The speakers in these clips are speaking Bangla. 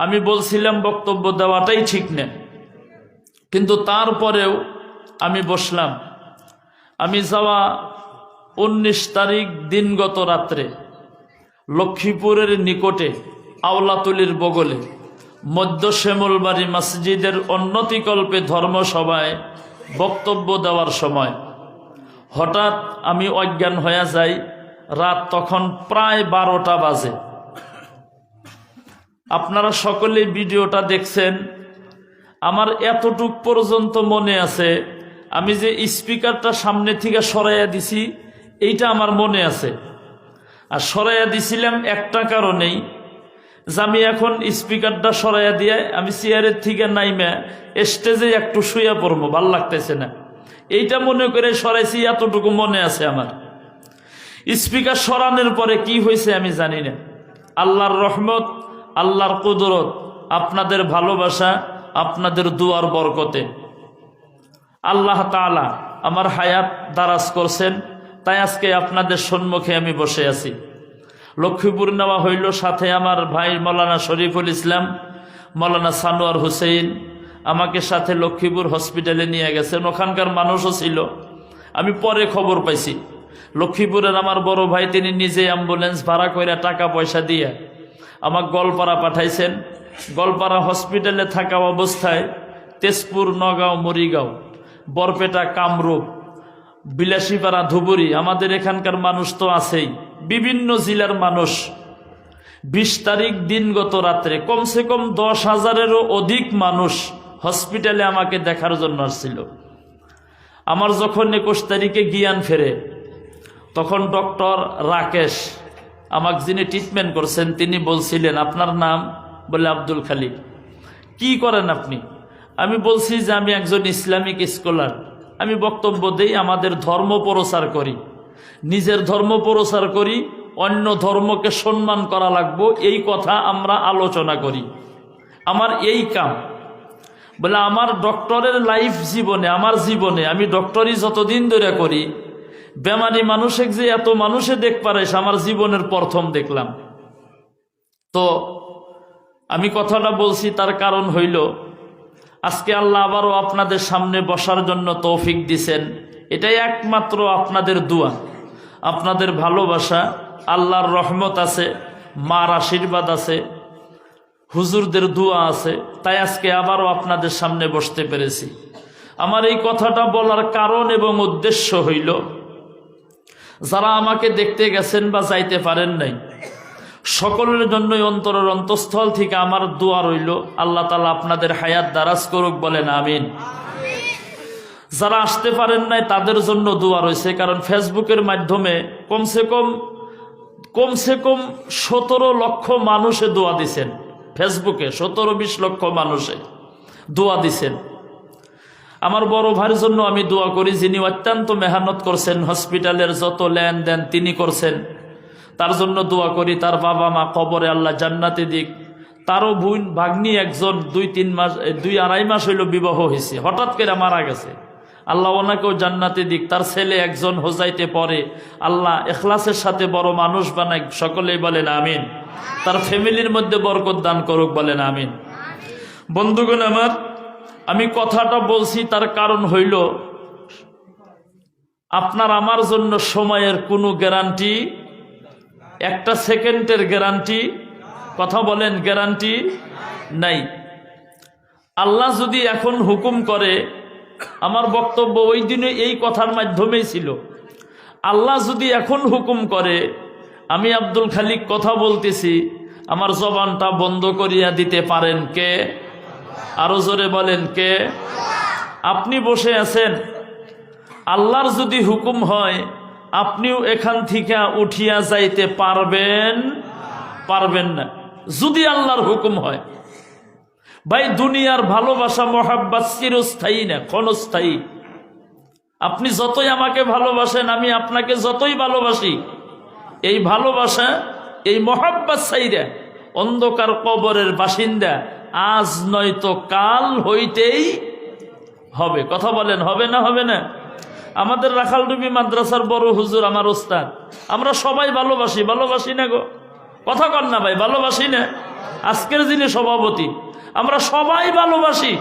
আমি বলছিলাম বক্তব্য দেওয়াটাই ঠিক না, কিন্তু তারপরেও আমি বসলাম। আমি যাওয়া 19 তারিখ দিনগত রাত্রে লক্ষ্মীপুরের নিকটে আওলাতুলির বগলে মধ্য শ্যামলবাড়ি মসজিদের উন্নতিকল্পে ধর্মসভায় বক্তব্য দেওয়ার সময় হঠাৎ আমি অজ্ঞান হয়ে যাই। রাত তখন প্রায় 12টা বাজে। আপনারা সকলে ভিডিওটা দেখছেন। আমার এতটুক পর্যন্ত মনে আছে, আমি যে স্পিকারটা সামনে থেকে সরাইয়া দিছি এইটা আমার মনে আছে। আর সরাইয়া দিছিলাম একটা কারণেই, যে আমি এখন স্পিকারটা সরাইয়া দিয়ে আমি চেয়ারের থেকে নাইমা স্টেজে একটু শুয়ে পড়বো, ভাল লাগতেছে না, এইটা মনে করে সরাইছি। এতটুকু মনে আছে আমার। স্পিকার সরানোর পরে কি হয়েছে আমি জানি না। আল্লাহর রহমত, আল্লাহর কুদরত, আপনাদের ভালোবাসা, আপনাদের দুয়ার বরকতে আল্লাহ তাআলা আমার হায়াত দারাজ করছেন, তাই আজকে আপনাদের সম্মুখে আমি বসে আছি। লক্ষ্মীপুর নেওয়া হইল, সাথে আমার ভাই মৌলানা শরীফুল ইসলাম, মৌলানা সানোয়ার হুসেইন আমাকে সাথে লক্ষ্মীপুর হসপিটালে নিয়ে গেছেন। ওখানকার মানুষও ছিল। আমি পরে খবর পাইছি লক্ষ্মীপুরের আমার বড় ভাই তিনি নিজে অ্যাম্বুলেন্স ভাড়া করে টাকা পয়সা দিয়ে আমাকে গোলপাড়া পাঠাইছেন। গোলপাড়া হসপিটালে থাকা অবস্থায় তেজপুর, নগাঁও, মরিগাঁও, বরপেটা, কামরূপ, বিলাসীপাড়া, ধুবুরি, আমাদের এখানকার মানুষ তো আছেই, বিভিন্ন জেলার মানুষ 20 তারিখ দিনগত রাত্রে কমসে কম 10,000-এরও অধিক মানুষ হসপিটালে আমাকে দেখার জন্য আসছিল। আমার যখন 21 তারিখে জ্ঞান ফেরে, তখন ডক্টর রাকেশ আমাকে যিনি ট্রিটমেন্ট করছেন তিনি বলছিলেন, আপনার নাম? বলে আব্দুল খালিক। কি করেন আপনি? আমি বলছি যে আমি একজন ইসলামিক স্কলার, আমি বক্তব্য দেই, আমাদের ধর্ম প্রচার করি, নিজের ধর্ম প্রচার করি, অন্য ধর্মকে সম্মান করা লাগবে, এই কথা আমরা আলোচনা করি, আমার এই কাম। বলে আমার ডক্টরের লাইফ জীবনে, আমার জীবনে আমি ডক্টরি যতদিন ধরে করি, বেমারি মানুষে যে এত মানুষে দেখ পারে আমার জীবনের প্রথম দেখলাম। তো আমি কথাটা বলছি তার কারণ হইল, আজকে আল্লাহ আবারও আপনাদের সামনে বসার জন্য তৌফিক দিছেন। এটাই একমাত্র আপনাদের দোয়া, আপনাদের ভালোবাসা, আল্লাহর রহমত আছে, মার আশীর্বাদ আছে, হুজুরদের দোয়া আছে, তাই আজকে আবারও আপনাদের সামনে বসতে পেরেছি। আমার এই কথাটা বলার কারণ এবং উদ্দেশ্য হইল, যারা আমাকে দেখতে গেছেন বা যাইতে পারেন নাই, সকলের জন্যই অন্তরের অন্তঃস্থল থেকে আমার দোয়া রইল, আল্লাহ তাআলা আপনাদের হায়াত দারাজ করুক, বলেন আমিন। যারা আসতে পারেন নাই তাদের জন্য দোয়া রয়েছে, কারণ ফেসবুকের মাধ্যমে কমসে কম 17 লক্ষ মানুষে দোয়া দিছেন। ফেসবুকে 17-20 লক্ষ মানুষে দোয়া দিছেন। আমার বড় ভাইয়ের জন্য আমি দোয়া করি, যিনি অত্যন্ত মেহনত করছেন, হসপিটালের যত লেনদেন তিনি করছেন, তার জন্য দোয়া করি। তার বাবা মা কবরে আল্লাহ জান্নাতে দিক। তারও বোন ভাগ্নি একজন 2-2.5 মাস হইল বিবাহ হয়েছে, হঠাৎ করে মারা গেছে, আল্লাহ ওনাকেও জান্নাতে দিক। তার ছেলে একজন হোজাইতে পড়ে, আল্লাহ ইখলাসের সাথে বড় মানুষ বানাই, সকলেই বলেন আমিন। তার ফ্যামিলির মধ্যে বরকত দান করুক, বলেন আমিন। বন্ধুগণ আমার, আমি কথাটা বলছি তার কারণ হইল, আপনার আমার জন্য সময়ের কোনো গ্যারান্টি, একটা সেকেন্ডের গ্যারান্টি, কথা বলেন, গ্যারান্টি নাই। আল্লাহ যদি এখন হুকুম করে, আমার বক্তব্য ওই দিনে এই কথার মাধ্যমেই ছিল, আল্লাহ যদি এখন হুকুম করে, আমি আব্দুল খালিক কথা বলতেছি, আমার জবানটা বন্ধ করিয়া দিতে পারেন কে? আরো জোরে বলেন কে? আপনি বসে আছেন, আল্লাহর যদি হুকুম হয় আপনিও এখান থেকে উঠিয়া যাইতে পারবেন? পারবেন না, যদি আল্লাহর হুকুম হয়। ভাই, দুনিয়ার ভালোবাসা মোহাব্বত চিরস্থায়ী না, ক্ষণস্থায়ী। আপনি যতই আমাকে ভালোবাসেন, আমি আপনাকে যতই ভালোবাসি, এই ভালোবাসা, এই মোহাব্বত ছাইরা অন্ধকার কবরের বাসিন্দা আজ নয়তো কাল হইতেই হবে। কথা বলেন, হবে না? হবে না? আমাদের রাখালডুবি মাদ্রাসার বড় হুজুর আমার ওস্তাদ, আমরা সবাই ভালোবাসি, ভালোবাসি না গো? কথা কন না ভাই, ভালোবাসি না? আজকের দিনে সভাপতি আমরা সবাই ভালোবাসি।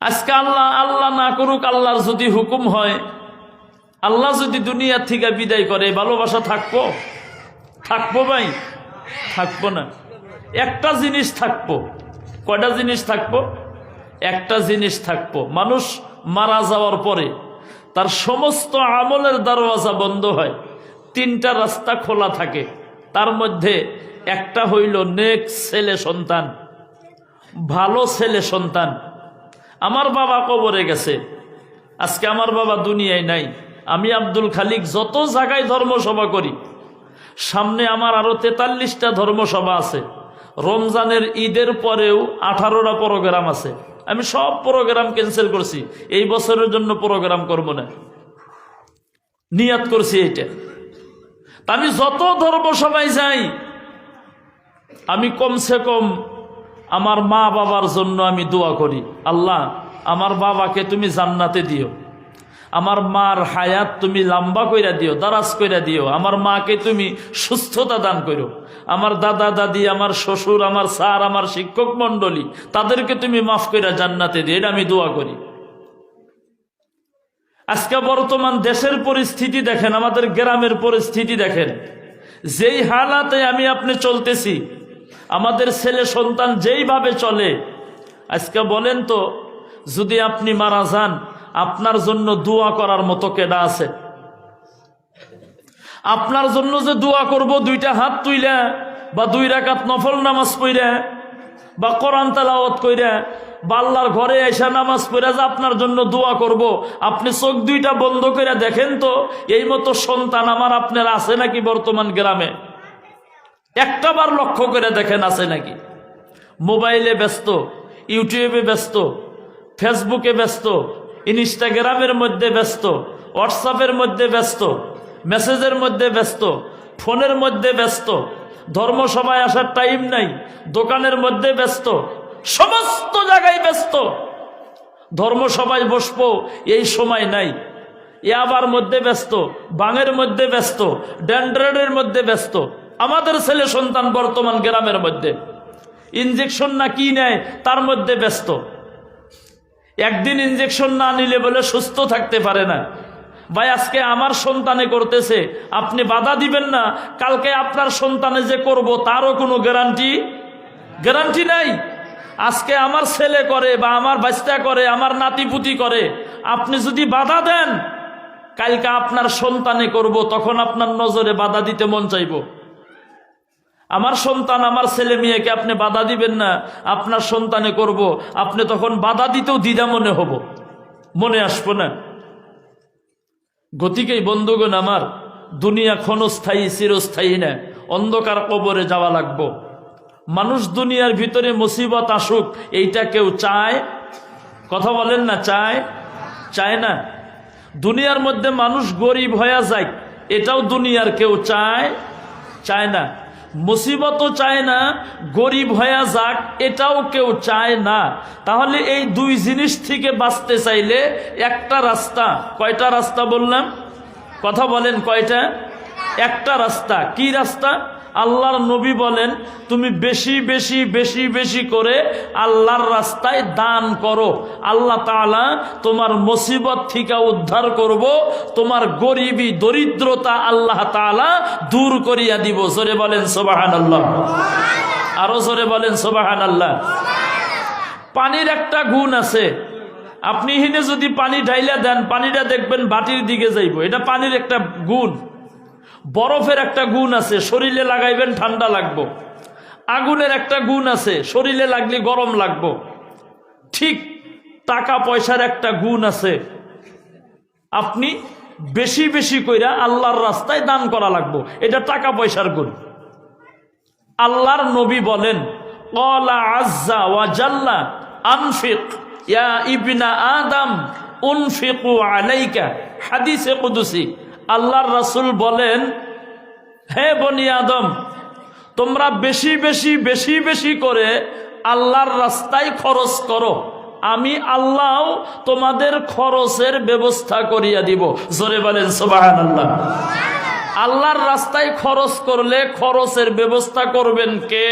আজকে আল্লাহ আল্লাহ না করুক, আল্লাহর যদি হুকুম হয়, আল্লাহ যদি দুনিয়া থেকে বিদায় করে, ভালোবাসা থাকবো? থাকবো ভাই? থাকবো না। একটা জিনিস থাকবো। কয়টা জিনিস থাকবো? একটা জিনিস থাকবো, মানুষ মারা যাওয়ার পরে তার সমস্ত আমলের দরওয়াজা বন্ধ হয়, তিনটা রাস্তা খোলা থাকে। তার মধ্যে একটা হইল নেক ছেলে সন্তান, ভালো ছেলে সন্তান। আমার বাবা কবরে গেছে, আজকে আমার বাবা দুনিয়ায় নাই। আমি আব্দুল খালিক যত জায়গায় ধর্মসভা করি, সামনে আমার আরো 43টা ধর্মসভা আছে। রমজানের ঈদের পরেও 18টা প্রোগ্রাম আছে। আমি সব প্রোগ্রাম ক্যান্সেল করছি, এই বছরের জন্য প্রোগ্রাম করব না, নিয়াত করছি এইটা। আমি যত ধর্মসভায় যাই, আমি কমসে কম আমার মা বাবার জন্য আমি দোয়া করি, আল্লাহ আমার বাবাকে তুমি জান্নাতে দিও, আমার মার হায়াত তুমি লম্বা কইরা দিও, দারাজ কইরা দিও, আমার মাকে তুমি সুস্থতা দান করো, আমার দাদা দাদি, আমার শ্বশুর, আমার স্যার, আমার শিক্ষক মন্ডলী, তাদেরকে তুমি মাফ কইরা জান্নাতে দিও, এটা আমি দোয়া করি। আজকে বর্তমান দেশের পরিস্থিতি দেখেন, আমাদের গ্রামের পরিস্থিতি দেখেন, যেই হালাতে আমি আপনি চলতেছি, আমাদের ছেলে সন্তান যেইভাবে চলে, আজকে বলেন তো, যদি আপনি মারা যান, আপনার জন্য দোয়া করার মতো কেডা আছে? আপনার জন্য যে দোয়া করব দুইটা হাত তুইলা, বা 2 রাকাত নফল নামাজ পড়া, বা কোরআন তেলাওয়াত কইরা, বা আল্লাহর ঘরে এসে নামাজ পড়া যে আপনার জন্য দোয়া করব, আপনি চোখ দুইটা বন্ধ করে দেখেন তো, এই মতো সন্তান আমার আপনার আছে নাকি বর্তমান গ্রামে? একটা বার লক্ষ্য করে দেখেন আছে নাকি? মোবাইলে ব্যস্ত, ইউটিউবে ব্যস্ত, ফেসবুকে ব্যস্ত, ইনস্টাগ্রামের মধ্যে ব্যস্ত, হোয়াটসঅ্যাপের মধ্যে ব্যস্ত, মেসেজের মধ্যে ব্যস্ত, ফোনের মধ্যে ব্যস্ত, ধর্মসভায় আসার টাইম নাই, দোকানের মধ্যে ব্যস্ত, সমস্ত জায়গায় ব্যস্ত। ধর্মসভায় বসবো এই সময় নাই, ইয়াবার মধ্যে ব্যস্ত, বাঙের মধ্যে ব্যস্ত, ড্যান্ড্রেডের মধ্যে ব্যস্ত। আমাদের ছেলে সন্তান বর্তমান গ্রামের মধ্যে ইনজেকশন না কি নেয় তার মধ্যে ব্যস্ত। একদিন ইনজেকশন না নিলে বলে সুস্থ থাকতে পারে না। ভাই আজকে আমার সন্তানে করতেছে, আপনি বাধা দিবেন না, কালকে আপনার সন্তানে যে করব তারও কোনো গ্যারান্টি নাই। আজকে আমার ছেলে করে, বা আমার বাচ্চা করে, আমার নাতিপুতি করে, আপনি যদি বাধা দেন, কালকে আপনার সন্তানে করব, তখন আপনার নজরে বাধা দিতে মন চাইব। আমার সন্তান, আমার ছেলে মেয়েকে আপনি বাধা দিবেন না, আপনার সন্তানে করব, আপনি তখন বাধা দিতেও দ্বিধা মনে হব, মনে আসবো না। গতিকেই বন্ধুগণ আমার, দুনিয়া ক্ষণস্থায়ী চিরস্থায়ী না, অন্ধকার কবরে যাওয়া লাগবো। মানুষ দুনিয়ার ভিতরে মুসিবত আসুক, এইটা কেউ চায়? কথা বলেন না, চায় না। দুনিয়ার মধ্যে মানুষ গরিব হয়ে যায়, এটাও দুনিয়ার কেউ চায় না। মুসিবতও চায় না, গরিব হয়ে যাক এটাও কেউ চায় না। তাহলে এই দুই জিনিস থেকে বাঁচতে চাইলে একটা রাস্তা, কয়টা রাস্তা বললাম? কথা বলেন কয়টা? একটা রাস্তা। কি রাস্তা? আল্লাহর নবী বলেন, তুমি বেশি বেশি বেশি বেশি করে আল্লাহর রাস্তায় দান করো, আল্লাহ তাআলা তোমার মুসিবত থেকে উদ্ধার করব, তোমার গরিবী দরিদ্রতা আল্লাহ তাআলা দূর করিয়া দিব। জোরে বলেন সুবহানাল্লাহ, আরো জোরে বলেন সুবহানাল্লাহ। পানির একটা গুণ আছে, আপনি হিনে যদি পানি ঢাইলা দেন, পানিটা দেখবেন বাটির দিকে যাইব, এটা পানির একটা গুণ। বরফের একটা গুণ আছে, শরীরে লাগাইবেন ঠান্ডা লাগবো। আগুনের একটা গুণ আছে, শরীরে লাগলে গরম লাগবো। ঠিক টাকা পয়সার একটা গুণ আছে, আপনি বেশি বেশি কইরা আল্লাহর রাস্তায় দান করা লাগবো, এটা টাকা পয়সার গুণ। আল্লাহর নবী বলেন, ক্বালা আযযা ওয়া জাল্লা আনফিক ইয়া ইবনা আদম উনফিকু আলাইকা, হাদিসে কুদসি। আল্লাহর রাসূল বলেন, হে বনি আদম, তোমরা বেশি বেশি বেশি বেশি করে আল্লাহর রাস্তায় খরচ করো, আমি আল্লাহ তোমাদের খরচের ব্যবস্থা করিয়া দিব। জোরে বলেন সুবহানাল্লাহ। আল্লাহর রাস্তায় খরচ করলে খরচের ব্যবস্থা করবেন কে?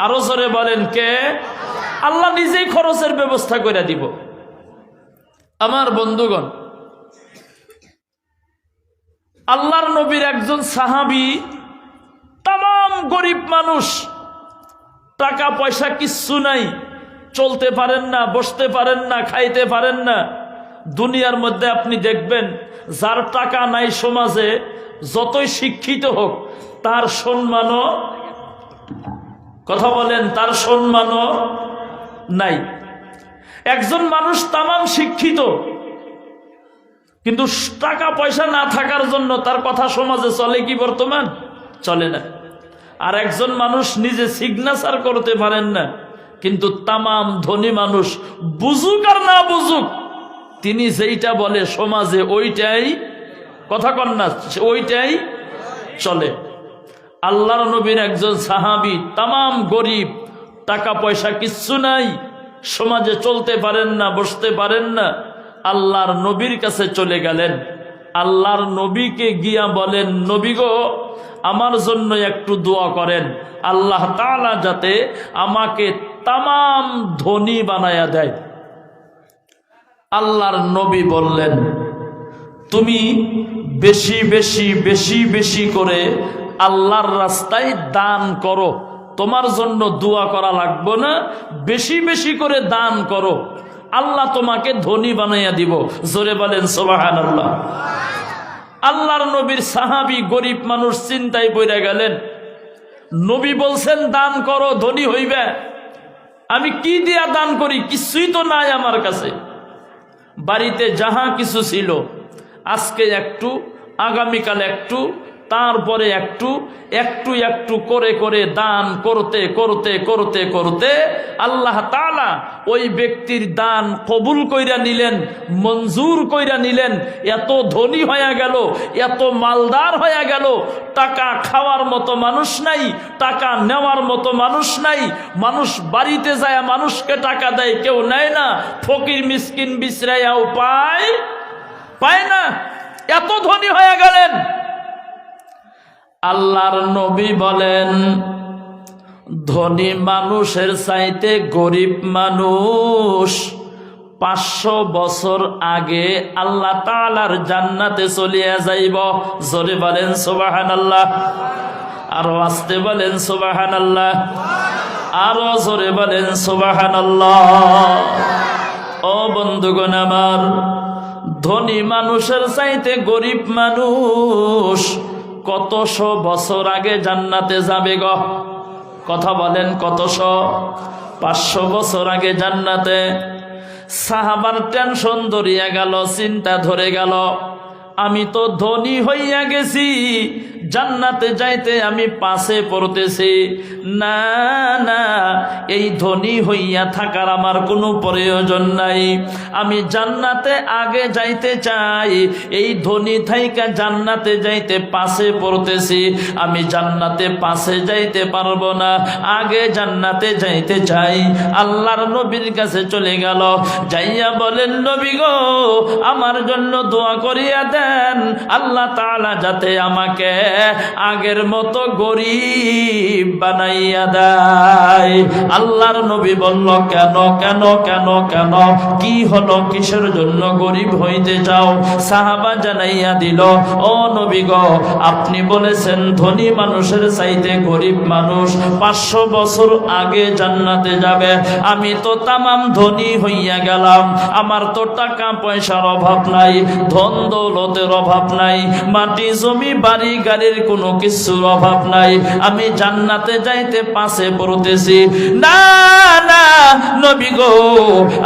আরো জোরে বলেন কে? আল্লাহ নিজেই খরচের ব্যবস্থা করে দিব। আমার বন্ধুগণ, আল্লাহর নবীর একজন সাহাবী, তাম গরিব মানুষ, টাকা পয়সা কিচ্ছু নাই, চলতে পারেন না, বসতে পারেন না, খাইতে পারেন না। দুনিয়ার মধ্যে আপনি দেখবেন যার টাকা নাই সমাজে যতই শিক্ষিত হোক তার সম্মানও, কথা বলেন, তার সম্মানও নাই। একজন মানুষ তামাম শিক্ষিত কিন্তু টাকা পয়সা না থাকার জন্য তার কথা সমাজে চলে কি? বর্তমান চলে না। আর একজন মানুষ নিজে সিগনেচার করতে পারেন না কিন্তু তামাম ধনী মানুষ, বুঝুক আর না বুঝুক, তিনি যেইটা বলে সমাজে ওইটাই, কথা কন না, ওইটাই চলে। আল্লাহর নবীর একজন সাহাবী, তামাম গরিব, টাকা পয়সা কিচ্ছু নাই, সমাজে চলতে পারেন না, বসতে পারেন না, আল্লাহর নবীর কাছে চলে গেলেন। আল্লাহর নবীকে গিয়া বলেন, নবী গো, আমার জন্য একটু দোয়া করেন, আল্লাহ তাআলা যাতে আমাকে তামাম ধনী বানায়া দেয়। আল্লাহর নবী বললেন, তুমি বেশি বেশি বেশি বেশি করে আল্লাহর রাস্তায় দান করো, তোমার জন্য দোয়া করা লাগবে না, বেশি বেশি করে দান করো, আল্লাহ তোমাকে ধনী বানাইয়া দিব। জোরে বলেন সুবহানাল্লাহ। আল্লাহর নবীর সাহাবী গরিব মানুষ চিন্তায় পড়ে গেলেন। নবী বলছেন দান করো, ধনী হইবে, আমি কি দিয়া দান করি? কিছুই তো নাই আমার কাছে। বাড়িতে যাহা কিছু ছিল, আজকে একটু, আগামীকাল একটু, তারপরে একটু একটু একটু করে করে দান করতে করতে করতে করতে আল্লাহ তাআলা ওই ব্যক্তির দান কবুল কইরা নিলেন, মঞ্জুর কইরা নিলেন। এত ধনী হয়ে গেল, এত মালদার হয়ে গেল, টাকা খাওয়ার মতো মানুষ নাই, টাকা নেওয়ার মতো মানুষ নাই। মানুষ বাড়িতে যায় মানুষকে টাকা দেয়, কেউ নেয় না। ফকির মিসকিন বিছরাইয়াও পায় না, এত ধনী হয়ে গেলেন। আল্লাহর নবী বলেন, ধনী মানুষের চাইতে গরিব মানুষ 500 বছর আগে আল্লাহ তাআলার জান্নাতে চলিয়া যাইব। জোরে বলেন সুবহানাল্লাহ, আরো আস্তে বলেন সুবহানাল্লাহ, আরো জোরে বলেন সুবহানাল্লাহ। ও বন্ধুগণ আমার, ধনী মানুষের চাইতে গরিব মানুষ কতশো বছর আগে জান্নাতে যাবে গো? কথা বলেন, কতশো? 500 বছর আগে জান্নাতে। সাহাবার টেনশন ধরিয়া গেল, চিন্তা ধরে গেল, আমি তো ধনী হইয়া গেছি, জান্নাতে যাইতে আমি পাশে পড়তেছি। না না, এই ধনী হইয়া থাকার আমার কোনো প্রয়োজন নাই। আমি জান্নাতে আগে যাইতে চাই, এই ধনী থাইকা জান্নাতে যাইতে পাশে পড়তেছি। আমি জান্নাতে পাশে যাইতে পারবো না, আগে জান্নাতে যাইতে চাই। আল্লাহর নবীর কাছে চলে গেল, যাইয়া বলেন, নবী গো, আমার জন্য দোয়া করিয়া দেন, আল্লাহ তাআলা যাতে আমাকে আগের মতো গরিব বানাইয়া দেয়। আল্লাহর নবী বলল, কেন কেন কেন কেন, কি হলো, কিসের জন্য গরিব হইতে চাও? সাহাবা জানাইয়া দিল, ও নবী গো, আপনি বলেছেন ধনী মানুষের চাইতে গরিব মানুষ 500 বছর আগে জান্নাতে যাবে। আমি তো তামাম ধনী হইয়া গেলাম, আমার তো টাকা পয়সার অভাব নাই, ধন দৌলতের অভাব নাই, মাটি জমি বাড়ি গাড়ির কোনো কিছুর অভাব নাই। আমি জান্নাতে যাইতে পাশে পড়তেছি। না না নবী গো,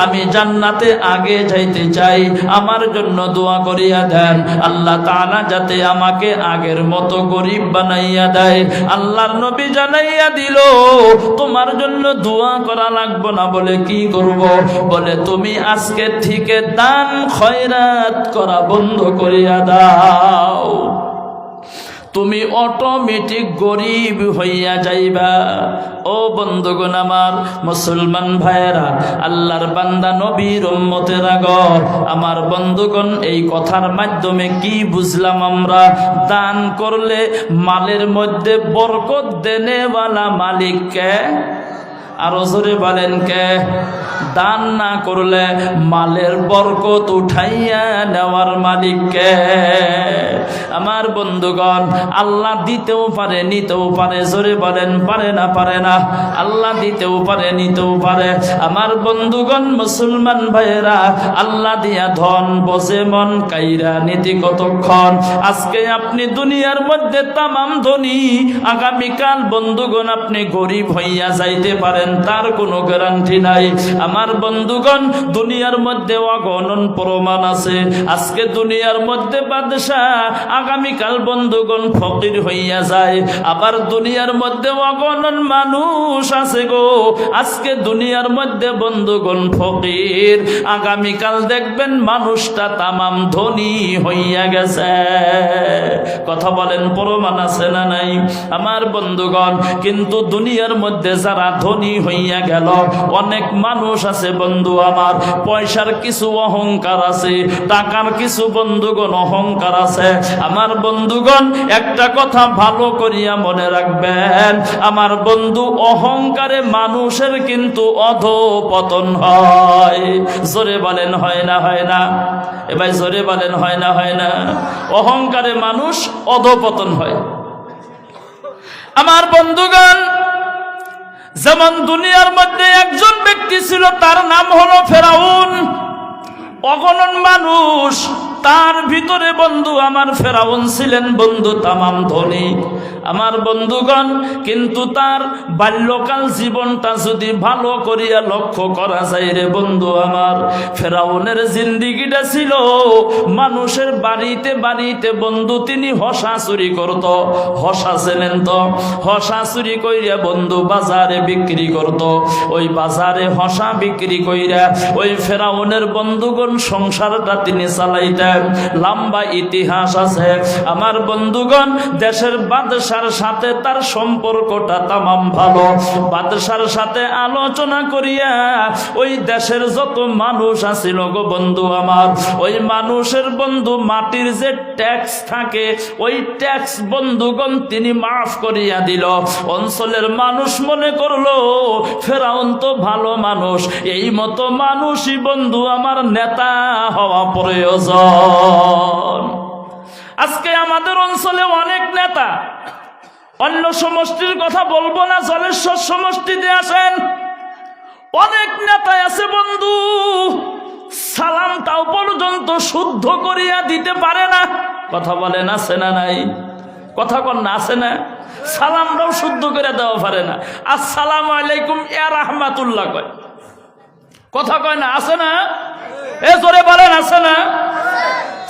আমি জান্নাতে আগে যাইতে চাই, আমার জন্য দোয়া করিয়া দেন, আল্লাহ তাআলা যাতে আমাকে আগের মতো গরিব বানাইয়া দেয়। আল্লাহর নবী জানাইয়া দিল, তোমার জন্য দোয়া করা লাগবে না। বলে কি করব? বলে তুমি আজকে থেকে দান খয়রাত করা বন্ধ করিয়া দাও। তুমি অটোমেটিক গরিব হইয়া যাইবা। ও বন্ধুগণ আমার, মুসলমান ভাইয়েরা, আল্লাহর বান্দা নবীর উম্মতেরা গো, আমার বন্ধুগণ, এই কথার মাধ্যমে কি বুঝলাম আমরা? দান করলে মালের মধ্যে বরকত দেনেওয়ালা মালিক কে? আরো জোরে বলেন কে? দান না করলে মালের বরকত উঠাইয়া নেওয়ার মালিক কে? আমার বন্ধুগণ, আল্লাহ দিতেও পারে নিতেও পারে। জোরে বলেন পারে না? পারে না? আল্লাহ দিতেও পারে নিতেও পারে। আমার বন্ধুগণ মুসলমান ভাইয়েরা, আল্লাহ দিয়া ধন বসে মন কাইরা নীতি কতক্ষণ? আজকে আপনি দুনিয়ার মধ্যে তামাম ধনী, আগামীকাল বন্ধুগণ আপনি গরিব হইয়া যাইতে পারেন, তার কোনো গ্যারান্টি নাই। আমার বন্ধুগণ, দুনিয়ার মধ্যে অগণন প্রমাণ আছে। আজকে দুনিয়ার মধ্যে বাদশাহ, আগামীকাল বন্ধুগণ ফকির হইয়া যায়। আবার দুনিয়ার মধ্যে অগণন মানুষ আছে গো, আজকে দুনিয়ার মধ্যে বন্ধুগণ ফকির, আগামীকাল দেখবেন মানুষটা তামাম ধনী হইয়া গেছে। কথা বলেন, প্রমাণ আছে না নাই? আমার বন্ধুগণ, কিন্তু দুনিয়ার মধ্যে যারা ধনী হইয়া গেল, অনেক মানুষ আছে বন্ধু আমার, পয়সার কিছু অহংকার আছে, টাকার কিছু বন্ধুগণ অহংকার আছে। আমার বন্ধুগণ, একটা কথা ভালো করিয়া মনে রাখবেন, আমার বন্ধু, অহংকারে মানুষের কিন্তু অধঃপতন হয়। জোরে বলেন হয় না? হয় না? এবার জোরে বলেন হয় না? হয় না? অহংকারে মানুষ অধঃপতন হয়। আমার বন্ধুগণ, যেমন দুনিয়ার মধ্যে একজন ব্যক্তি ছিল, তার নাম হলো ফেরাউন। অগণন মানুষ, তার ভিতরে বন্ধু আমার ফেরাউন ছিলেন বন্ধু তামাম ধনী। আমার বন্ধুগণ, কিন্তু তার বাল্যকাল জীবনটা যদি ভালো করিয়া লক্ষ্য করা যায় রে বন্ধু আমার, ফেরাউনের জিন্দিগিটা ছিল মানুষের বাড়িতে বাড়িতে বন্ধু তিনি হসা চুরি করত। হসা ছিলেন তো, হসা চুরি কইরা বন্ধু বাজারে বিক্রি করত। ওই বাজারে হসা বিক্রি কইরা ওই ফেরাউনের বন্ধুগণ সংসারটা তিনি চালাইতেন। লম্বা ইতিহাস আছে। আমার বন্ধুগণ, দেশের বাদশার সাথে তার সম্পর্কটা তামাম ভালো। বাদশার সাথে আলোচনা করিয়া ওই দেশের যত মানুষ আছিল গো বন্ধু আমার, ওই মানুষের বন্ধু মাটির যে ট্যাক্স থাকে, ওই ট্যাক্স বন্ধুগণ তিনি মাফ করিয়া দিল। অঞ্চলের মানুষ মনে করলো ফেরাউন তো ভালো মানুষ, এই মতো মানুষই বন্ধু আমার নেতা হওয়া প্রয়োজন। আজকে আমাদের অঞ্চলে অনেক নেতা, অন্য সমষ্টির কথা বলবো না, জলেশ্বর সমষ্টিতে আসেন, অনেক নেতা আছে বন্ধু, সালামটাও পর্যন্ত শুদ্ধ করিয়া দিতে পারে না। কথা বলেন আছে না নাই? কথা কন না, আছে না? সালামটাও শুদ্ধ করে দেওয়া পারে না। আসসালামু আলাইকুম ইয়া রাহমাতুল্লাহ কয়, কথা কয় না, আছে না? এ জোরে বলেন আছে না?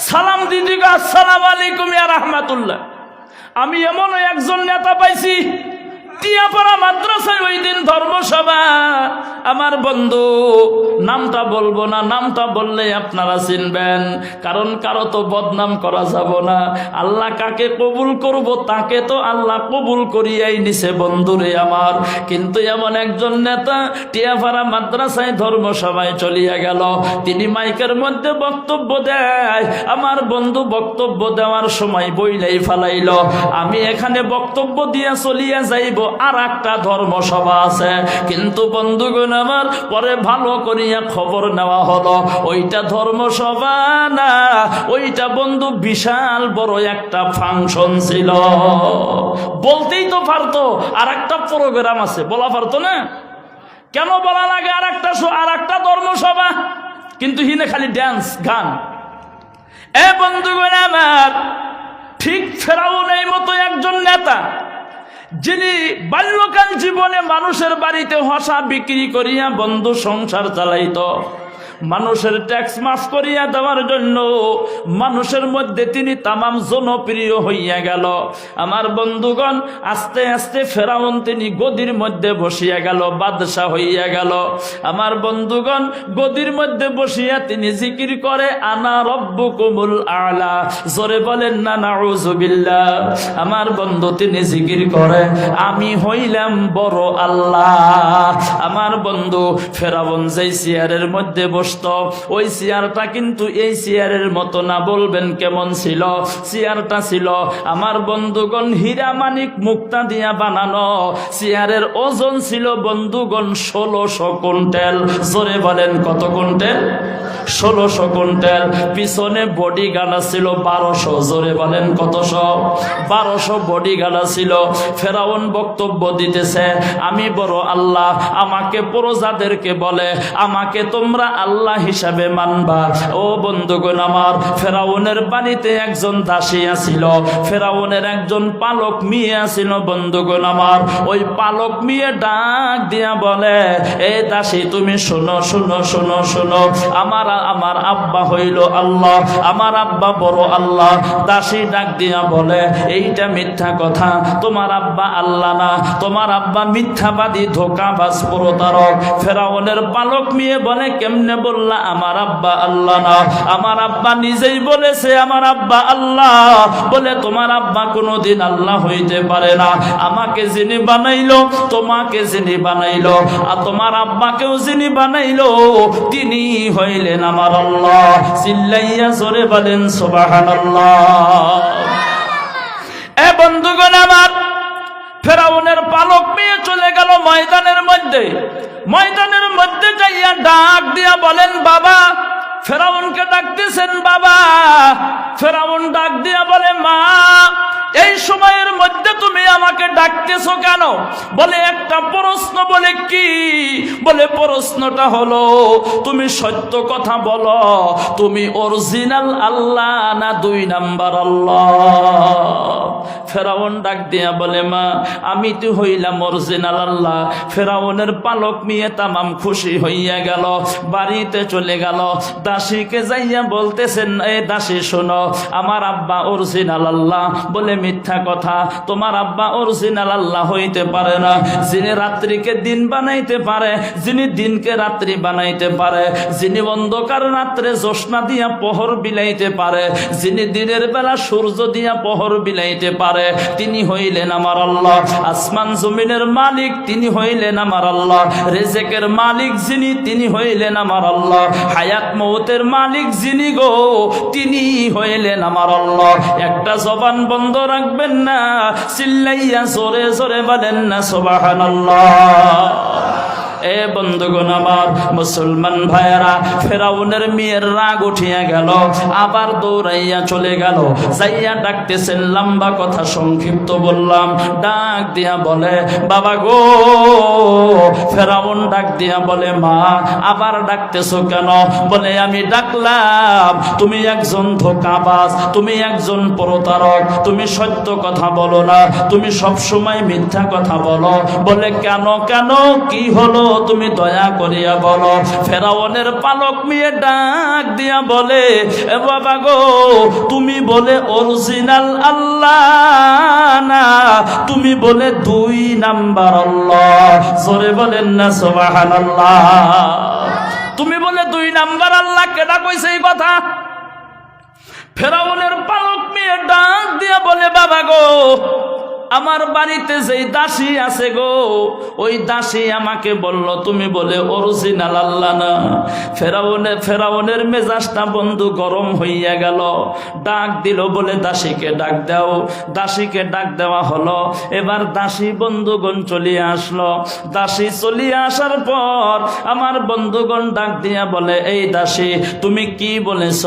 সালাম দিদি আসসালামু আলাইকুম ইয়া রাহমাতুল্লাহ। আমি এমন একজন নেতা পাইছি, টিয়াপাড়া মাদ্রাসায় ওই দিন ধর্মসভা। আমার বন্ধু, নামটা বলবো না, নামটা বললে আপনারা চিনবেন, কারণ কারো তো বদনাম করা যাব না। আল্লাহ কাকে কবুল করব তাকে তো আল্লাহ কবুল করিয়াই নিছে বন্ধুরে আমার। কিন্তু এমন একজন নেতা টিয়াপাড়া মাদ্রাসায় ধর্মসভায় চলিয়া গেল, তিনি মাইকের মধ্যে বক্তব্য দেয়। আমার বন্ধু বক্তব্য দেওয়ার সময় বইলাই ফালাইল, আমি এখানে বক্তব্য দিয়া চলিয়া যাইব, আর একটা ধর্মসভা আছে। কিন্তু বন্ধুগণ আমার, পরে ভালো করিয়া খবর নেওয়া হলো, ওইটা ধর্মসভা না, ওইটা বন্ধু বিশাল বড় একটা ফাংশন ছিল। বলতেই তো পারতো আর একটা প্রোগ্রাম আছে, বলা পারতো না? কেন বলা লাগে আর একটা ধর্মসভা? কিন্তু হিনে খালি ড্যান্স গান। এ বন্ধুগণ আমার, ঠিক ফেরাউনের মতো একজন নেতা, যিনি বাল্যকাল জীবনে মানুষের বাড়িতে হসা বিক্রি করিয়া বন্ধু সংসার চালাইত, মানুষের ট্যাক্স মাফ করিয়া দেওয়ার জন্য মানুষের মধ্যে তিনি তামাম জনপ্রিয় হইয়া গেল। আমার বন্ধুগণ, আস্তে আস্তে ফেরাউন তিনি গদির মধ্যে বসিয়া গেল, বাদশা হইয়া গেল। আমার বন্ধুগণ, গদির মধ্যে বসিয়া তিনি জিকির করে আনা রব্বুকুমুল আলা। জোরে বলেন না নাউযুবিল্লাহ। আমার বন্ধু তিনি জিকির করে আমি হইলাম বড় আল্লাহ। আমার বন্ধু, ফেরাউন যেই চেয়ারের মধ্যে বসতো ওই চেয়ারটা কিন্তু এই চেয়ারের মতো না। বলবেন কেমন ছিল? চেয়ারটা ছিল আমার বন্ধুগণ হীরা মানিক মুক্তা দিয়া বানানো। চেয়ারের ওজন ছিল বন্ধুগণ 1600 কুইন্টাল। জোরে বলেন কত কুইন্টাল? 1600 কুইন্টাল। পিছনে বডি গার্ড ছিল 1200। জোরে বলেন কতশো? 1200 বডি গার্ড ছিল। ফেরাউন বক্তব্য দিতেছে আমি বড় আল্লাহ, আমাকে প্রজাদেরকে বলে আমাকে তোমরা আল্লাহ হিসাবে মানবা। ও বন্ধুগণ আমার, ফেরাউনের বাড়িতে একজন দাসী আছিল, ফেরাউনের একজন পালক মেয়ে আছিল। বন্ধুগণ আমার, ওই পালক মেয়ে ডাক দিয়া বলে এ দাসী তুমি শোনো শোনো শোনো শোনো, আমার আব্বা হইল আল্লাহ, আমার আব্বা বড় আল্লাহ। দাসী ডাক দিয়া বলে এইটা মিথ্যা কথা, তোমার আব্বা আল্লাহ না, তোমার আব্বা মিথ্যাবাদী, ধোঁকাবাজ, প্রতারক। ফেরাউনের পালক মেয়ে বলে কেমনে বললা আমার আব্বা আল্লাহ না? আমার আব্বা নিজেই বলেছে আমার আব্বা আল্লাহ। বলে তোমার আব্বা কোনোদিন আল্লাহ হইতে পারে না। আমাকে যিনি বানাইলো, তোমাকে যিনি বানাইলো, আর তোমার আব্বাকেও যিনি বানাইলো তিনি হইলেন আমার আল্লাহ। চিল্লাইয়া জোরে বলেন সুবহানাল্লাহ। এ বন্ধুগণ আমার, ফেরাউনের পালক মেয়ে চলে গেল ময়দানের মধ্যে। ময়দানের মধ্যে যাইয়া ডাক দিয়া বলেন বাবা। ফেরাউনকে ডাকতেছেন বাবা। ফেরাউন ডাক দিয়া বলে মা, এই সময়ের মধ্যে তুমি আমাকে ডাকতেছো কেন? বলে একটা প্রশ্ন। বলে কি? বলে প্রশ্নটা হলো তুমি সত্য কথা বলো, তুমি অরিজিনাল আল্লাহ না 2 নাম্বার আল্লাহ? ফেরাউন ডাক দিয়া বলে মা, আমি তো হইলাম অরিজিনাল আল্লাহ। ফেরাউনের পালক মেয়ে তামাম খুশি হইয়া গেল, বাড়িতে চলে গেল। দাসীকে যাইয়া বলতেছেন এই দাসী শোনো, আমার আব্বা অরিজিনাল আল্লাহ। বলে মিথ্যা কথা, তোমার আব্বা অরিজিনাল আল্লাহ হইতে পারে না। যিনি রাত্রিকে দিন বানাইতে পারে, যিনি দিনকে রাত্রি বানাইতে পারে, যিনি অন্ধকার রাত্রে জ্যোৎস্না দিয়া প্রহর বিলাইতে পারে, যিনি দিনের বেলা সূর্য দিয়া প্রহর বিলাইতে পারে, তিনি হইলেন আমার আল্লাহ। আসমান জমিনের মালিক তিনি হইলেন আমার আল্লাহ। রিজিকের মালিক যিনি, তিনি হইলেন আমার আল্লাহ। হায়াত মৌতের মালিক যিনি গো, তিনি হইলেন আমার আল্লাহ। একটা জবান বন্ধ রাখবেন না, চিল্লাইয়া জোরে জোরে বলেন না সুবহানাল্লাহ। এ বন্ধুগণ আমার, মুসলমান ভাইয়েরা, ফেরাউনের মেয়ের রাগ উঠিয়া গেল, আবার দৌড়াইয়া চলে গেল। যাইয়া ডাকতেছেন, লম্বা কথা সংক্ষিপ্ত বললাম। ডাক দিয়া বলে বাবা গো। ফেরাউন ডাক দিয়া বলে মা, আবার ডাকতেছো কেন? বলে আমি ডাকলাম তুমি একজন ধোঁকাবাজ, তুমি একজন প্রতারক, তুমি সত্য কথা বলো না, তুমি সব সময় মিথ্যা কথা বলো। বলে কেন কেন, কি হলো তুমি দয়া করিয়া বলো। ফেরাউনের পালক মেয়ে ডাক দিয়া বলে এ বাবা গো, তুমি বলে অরিজিনাল আল্লাহ না, তুমি বলে 2 নাম্বার আল্লাহ। জোরে বলেন না সুবহানাল্লাহ। তুমি বলে 2 নাম্বার আল্লাহ, কেডা কইছে এই কথা? ফেরাউনের পালক মেয়ে ডাক দিয়া বলে বাবা গো, আমার বাড়িতে যেই দাসী আছে গো, ওই দাসী আমাকে বলল তুমি বলে অরিজিনাল আল্লাহ না। ফেরাউনের মেজাজটা বন্ধু গরম হইয়া গেল। ডাক দিল বলে দাসীকে ডাক দাও। দাসীকে ডাক দেওয়া হলো। এবার দাসী বন্ধুগণ চলিয়ে আসলো। দাসী চলিয়ে আসার পর আমার বন্ধুগণ ডাক দিয়া বলে এই দাসী তুমি কি বলেছ?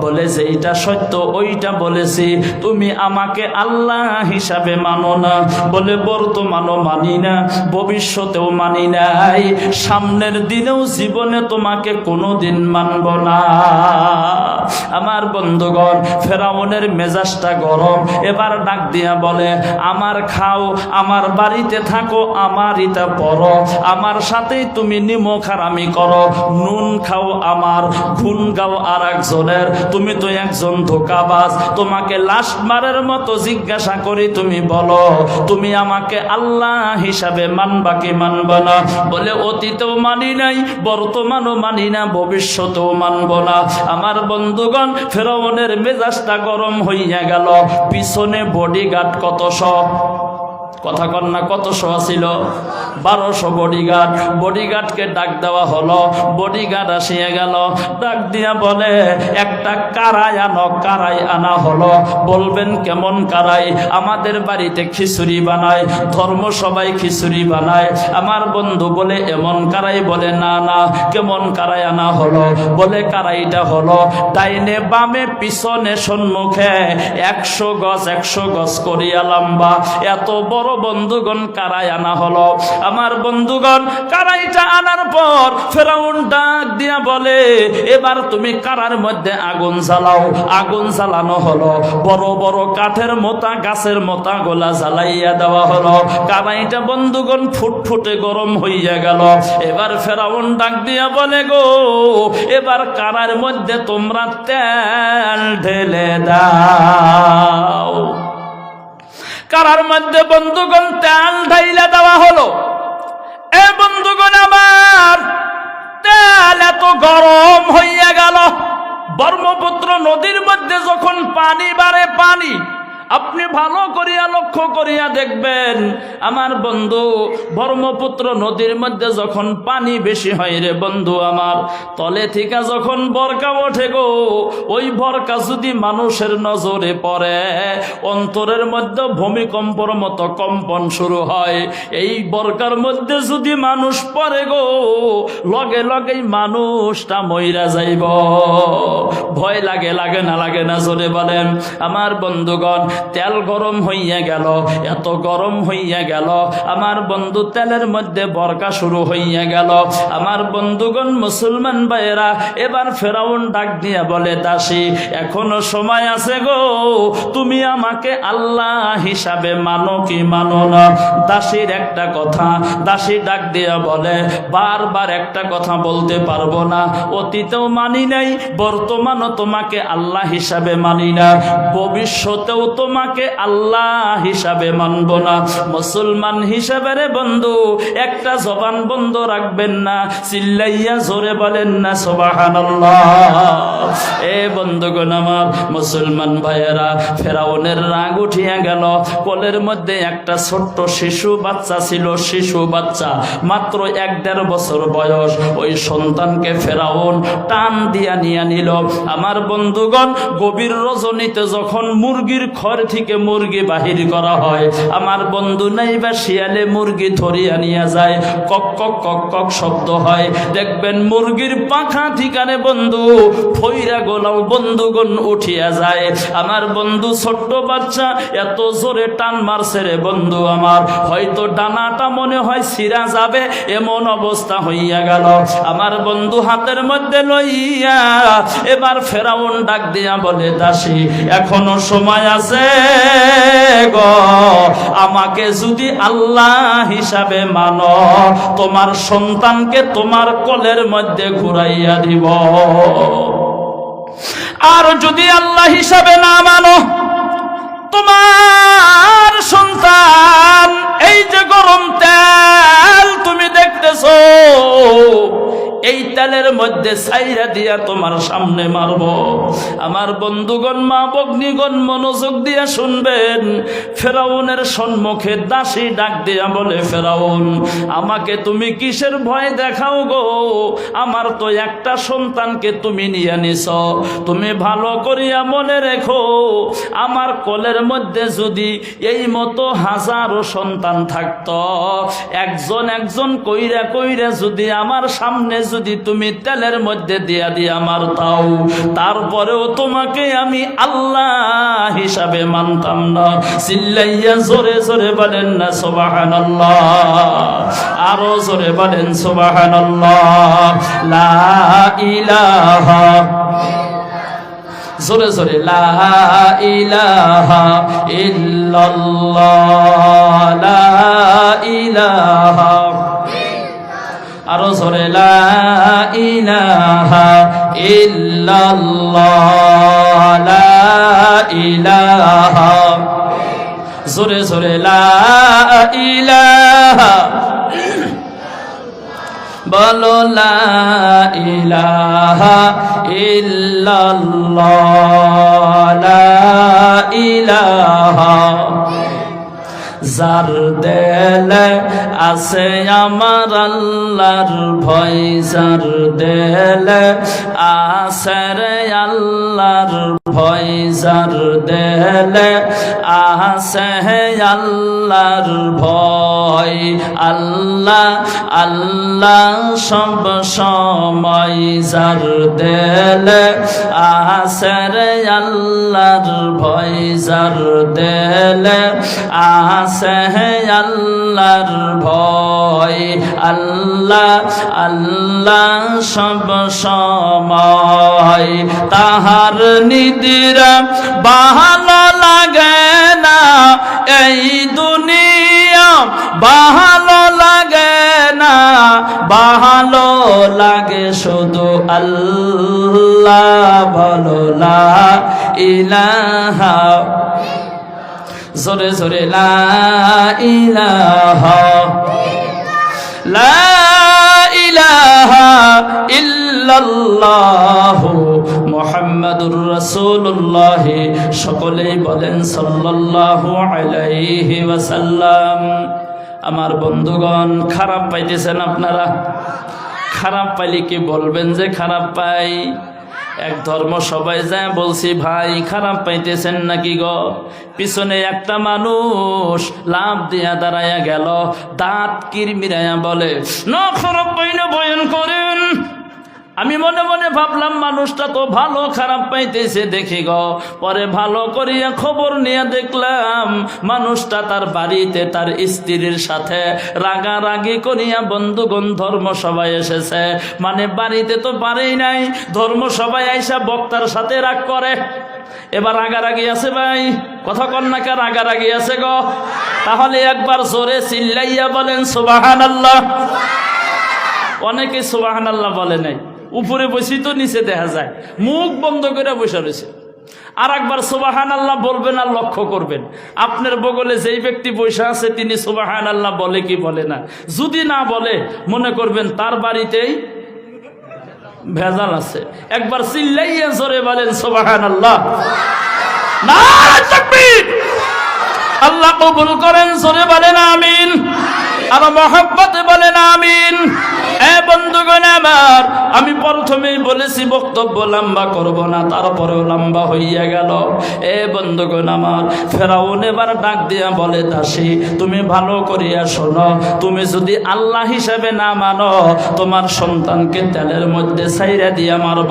বলে যে এইটা সত্য ওইটা বলেছি, তুমি আমাকে আল্লাহ হিসাবে মানো। মানো না? বলে বর্তমানও মানি না, ভবিষ্যতেও মানি নাই, সামনের দিনেও জীবনে তোমাকে কোনোদিন মানব না। আমার বন্ধুগণ, ফেরাউনের মেজাজটা গরম। এবার ডাক দিয়া বলে, আমার খাও, আমার বাড়িতে থাকো, আমার ইটা পড়ো, আমার সাথেই তুমি নিমখারামি করো, নুন খাও আমার, খুন গাও আর একজনের, তুমি তো একজন ধোঁকাবাজ। তোমাকে লাস্ট বারের মতো জিজ্ঞাসা করি, তুমি বলো তুমি আমাকে আল্লাহ হিসাবে মানবা কি মানবা না? বলে অতীতেও মানি নাই, বর্তমানও মানি না, ভবিষ্যতেও মানব না। আমার বন্ধুগণ, ফেরাউনের মেজাজটা গরম হইয়া গেল। পিছনে বডিগার্ড কতশো, কথা কন না, কতশো ছিল? 1200 বডিগার্ড। বডিগার্ডকে ডাক দেওয়া হলো, বডিগার্ড আসিয়া গেল, ডাক দিয়া বলে, একটা কারাই আনো। কারাই আনা হলো। বলবেন কেমন কারাই? আমাদের বাড়িতে খিচুড়ি বানায়, ধর্ম সবাই খিচুড়ি বানায়। আমার বন্ধু বলে এমন কারাই? বলে না না। কেমন কারাই আনা হলো? বলে কারাইটা হলো ডাইনে বামে পিছনে সম্মুখে 100 গজ 100 গজ করিয়া লম্বা, এত বড় বন্ধুগণ কারাই আনা হলো। আমার বন্ধুগণ, কারাইটা আনার পর ফেরাউন ডাক দিয়া বলে, এবার তুমি কারার মধ্যে আগুন জ্বালাও। আগুন জ্বালানো হলো, বড় বড় কাঠের মোটা গাছের মোটা গোলা জ্বালাইয়া দেওয়া হলো। কারাইটা বন্ধুগণ ফুটফুটে গরম হইয়া গেল। এবার ফেরাউন ডাক দিয়া বলে, গো এবার কারার মধ্যে তোমরা তেল ঢেলে দাও। কারার মধ্যে বন্ধুগণ তেল ঢাইলা দেওয়া হলো। এ বন্ধুগণ আমার, তেল এত গরম হইয়া গেল। ব্রহ্মপুত্র নদীর মধ্যে যখন পানি বাড়ে, পানি আপনি ভালো করিয়া লক্ষ্য করিয়া দেখবেন আমার বন্ধু, ব্রহ্মপুত্র নদীর মধ্যে যখন পানি বেশি হয় রে বন্ধু আমার, তলে থেকে যখন বরকা ওঠে গো, ওই বরকা যদি মানুষের নজরে পড়ে, অন্তরের মধ্যে ভূমিকম্পর মতো কম্পন শুরু হয়। এই বরকার মধ্যে যদি মানুষ পড়ে গো, লগে লগেই মানুষটা মইরা যাইব। ভয় লাগে, লাগে না? লাগে না? জোরে বলেন। আমার বন্ধুগণ, তেল গরম হইয়া গেল, এত গরম হইয়া গেল আমার বন্ধু, তেলের মধ্যে বরকা শুরু হইয়া গেল। আমার বন্ধুগণ মুসলমান ভাইয়েরা, এবার ফেরাউন ডাক দিয়া বলে, দাসী এখনো সময় আছে গো, তুমি আমাকে আল্লাহ হিসাবে মানো কি মানো না? দাসীর একটা কথা, দাসী ডাক দিয়া বলে, বারবার একটা কথা বলতে পারবো না, অতীতেও মানি নাই, বর্তমানও তোমাকে আল্লাহ হিসাবে মানি না, ভবিষ্যতেও তোমাকে আল্লাহ হিসাবে মানব না। মুসলমান হিসাবে রে বন্ধু, একটা জবান বন্ধ রাখবেন না, চিল্লাইয়া জোরে বলেন না সুবহানাল্লাহ। এ বন্ধুগণ আমার, মুসলমান ভাইয়েরা, ফেরাউনের রাগ উঠিয়া গেল। কোলের মধ্যে একটা ছোট্ট শিশু বাচ্চা ছিল, শিশু বাচ্চা মাত্র 1-1.5 বছর বয়স। ওই সন্তানকে ফেরাউন টান দিয়া নিয়ে নিল। আমার বন্ধুগণ, গভীর রজনীতে যখন মুরগির খড় থেকে মুরগি বাহির করা হয়, আমার বন্ধু নাইবা শিয়ালে মুরগি ধরিয়া নিয়ে যায়, কক কক কক কক শব্দ হয়, দেখবেন মুরগির পাখা ঠিকানে বন্ধু ফইরা গোলাও বন্ধুগণ উঠিয়া যায়। আমার বন্ধু ছোট্ট বাচ্চা এত জোরে টান মারছে রে বন্ধু আমার, হয়তো ডানাটা মনে হয় ছিঁড়া যাবে, এমন অবস্থা হইয়া গেল। আমার বন্ধু হাতের মধ্যে লইয়া এবার ফেরাউন ডাক দিয়া বলে, দাসী এখনো সময় আছে গো, আমাকে যদি আল্লাহ হিসাবে মানো, তোমার সন্তানকে তোমার কোলের মধ্যে ঘুরাইয়া দিব। আর যদি আল্লাহ হিসাবে না মানো, তোমার সন্তান এই যে গরম তেল তুমি দেখতেছো, এই তেলের মধ্যে ছাইরা দিয়া তোমার সামনে মারব। আমার বন্ধুগণ, মা ভগ্নীগণ মনোযোগ দিয়া শুনবেন। ফেরাউনের সম্মুখে দাসী ডাক দিয়া বলে, ফেরাউন আমাকে তুমি কিসের ভয় দেখাও গো? আমার তো একটা সন্তানকে তুমি নিয়ে নিছ। তুমি ভালো করিয়া মনে রেখো, আমার কোলের মধ্যে যদি এই মতো হাজারো সন্তান থাকতো, একজন একজন কইরা কইরা যদি আমার সামনে যদি তুমি তেলের মধ্যে দিয়া দিয়া মারতাও, তারপরেও তোমাকে আমি আল্লাহ হিসাবে মানতাম না। চিল্লাইয়া জোরে জোরে বলেন না সুবহানাল্লাহ, আরো জোরে বলেন সুবহানাল্লাহ। লা ইলাহা, জোরে জোরে লা ইলাহা ইল্লাল্লাহ, লা ইলাহা, আরো জোরে লা ইলাহা ইল্লাল্লাহ, লা ইলাহা, জোরে জোরে লা ইলাহা, বলো লা ইলাহা ইল্লাল্লাহ, লা ইলাহা। যার দেলে আছে আমার আল্লাহর ভয়, যার দেলে আছে রে আল্লাহর ভয়, যার দেলে আছে আল্লাহর ভয়, আল্লাহ আল্লাহ সব সময়, যার দেলে আছে রে আল্লাহর ভয়, যার দেলে আছে আল্লাহর ভয়, আল্লাহ আল্লাহ সব সময়। তাহার নিদ্রা ভালো লাগে না, এই দুনিয়া ভালো লাগে না, ভালো লাগে শুধু আল্লাহ, বলো লা ইলাহা, জোরে জোরে লা ইলাহা, লা ইলাহা ইল্লাল্লাহ মুহাম্মাদুর রাসূলুল্লাহ। সকলেই বলেন সাল্লাল্লাহু আলাইহি ওয়াসাল্লাম। আমার বন্ধুগণ, খারাপ পাইতেছেন আপনারা? খারাপ পাইলে কি বলবেন যে খারাপ পাই? এক ধর্ম সবাই যায় বলছি, ভাই খারাপ পাইতেছেন নাকি গো? পিছনে একটা মানুষ লাভ দিয়া দাঁড়াইয়া গেল, দাঁত কিরমিরাইয়া বলে, না খারাপ পাই না, বয়ান করেন। আমি মনে মনে ভাবলাম মানুষটা তো ভালো, খারাপ পাইতেছে দেখি গো। পরে ভালো করিয়া খবর নিয়ে দেখলাম মানুষটা তার বাড়িতে তার স্ত্রীর সাথে রাগারাগি করিয়া বন্ধুগণ ধর্ম সভায় এসেছে। মানে বাড়িতে তো পারেই নাই, ধর্ম সভায় আইসা বক্তার সাথে রাগ করে। এবার রাগারাগি আছে ভাই, কথা কন না, কে রাগারাগি আছে গো? তাহলে একবার জোরে চিল্লাইয়া বলেন সুবহানাল্লাহ। অনেকে সুবহানাল্লাহ বলে নাই, উপরে বসি তো নিচে দেখা যায়, মুখ বন্ধ করে বসে রয়েছে। আর একবার সুবহানাল্লাহ বলবেন আর লক্ষ্য করবেন আপনার বগলে যেই ব্যক্তি বসে আছে তিনি সুবহানাল্লাহ বলে কি বলে না। যদি না বলে মনে করবেন তার বাড়িতেই ভেজাল আছে। একবার চিল্লাইয়া জোরে বলেন সুবহানাল্লাহ। নারায়ে তাকবীর। আল্লাহ কবুল করেন, জোরে বলেন আমিন, আর মহব্বতে বলেন আমিন। এ বন্ধুগণ আমার, আমি প্রথমেই বলেছি বক্তব্য লম্বা করব না, তারপরেও লম্বা হইয়া গেল। এ বন্ধুগণ আমার, ফেরাউন এবার ডাক দিয়া বলে, দাসী তুমি ভালো করিয়া শোনো, তুমি যদি আল্লাহ হিসাবে না মানো তোমার সন্তানকে তেলের মধ্যে ছাইরা দিয়া মারব।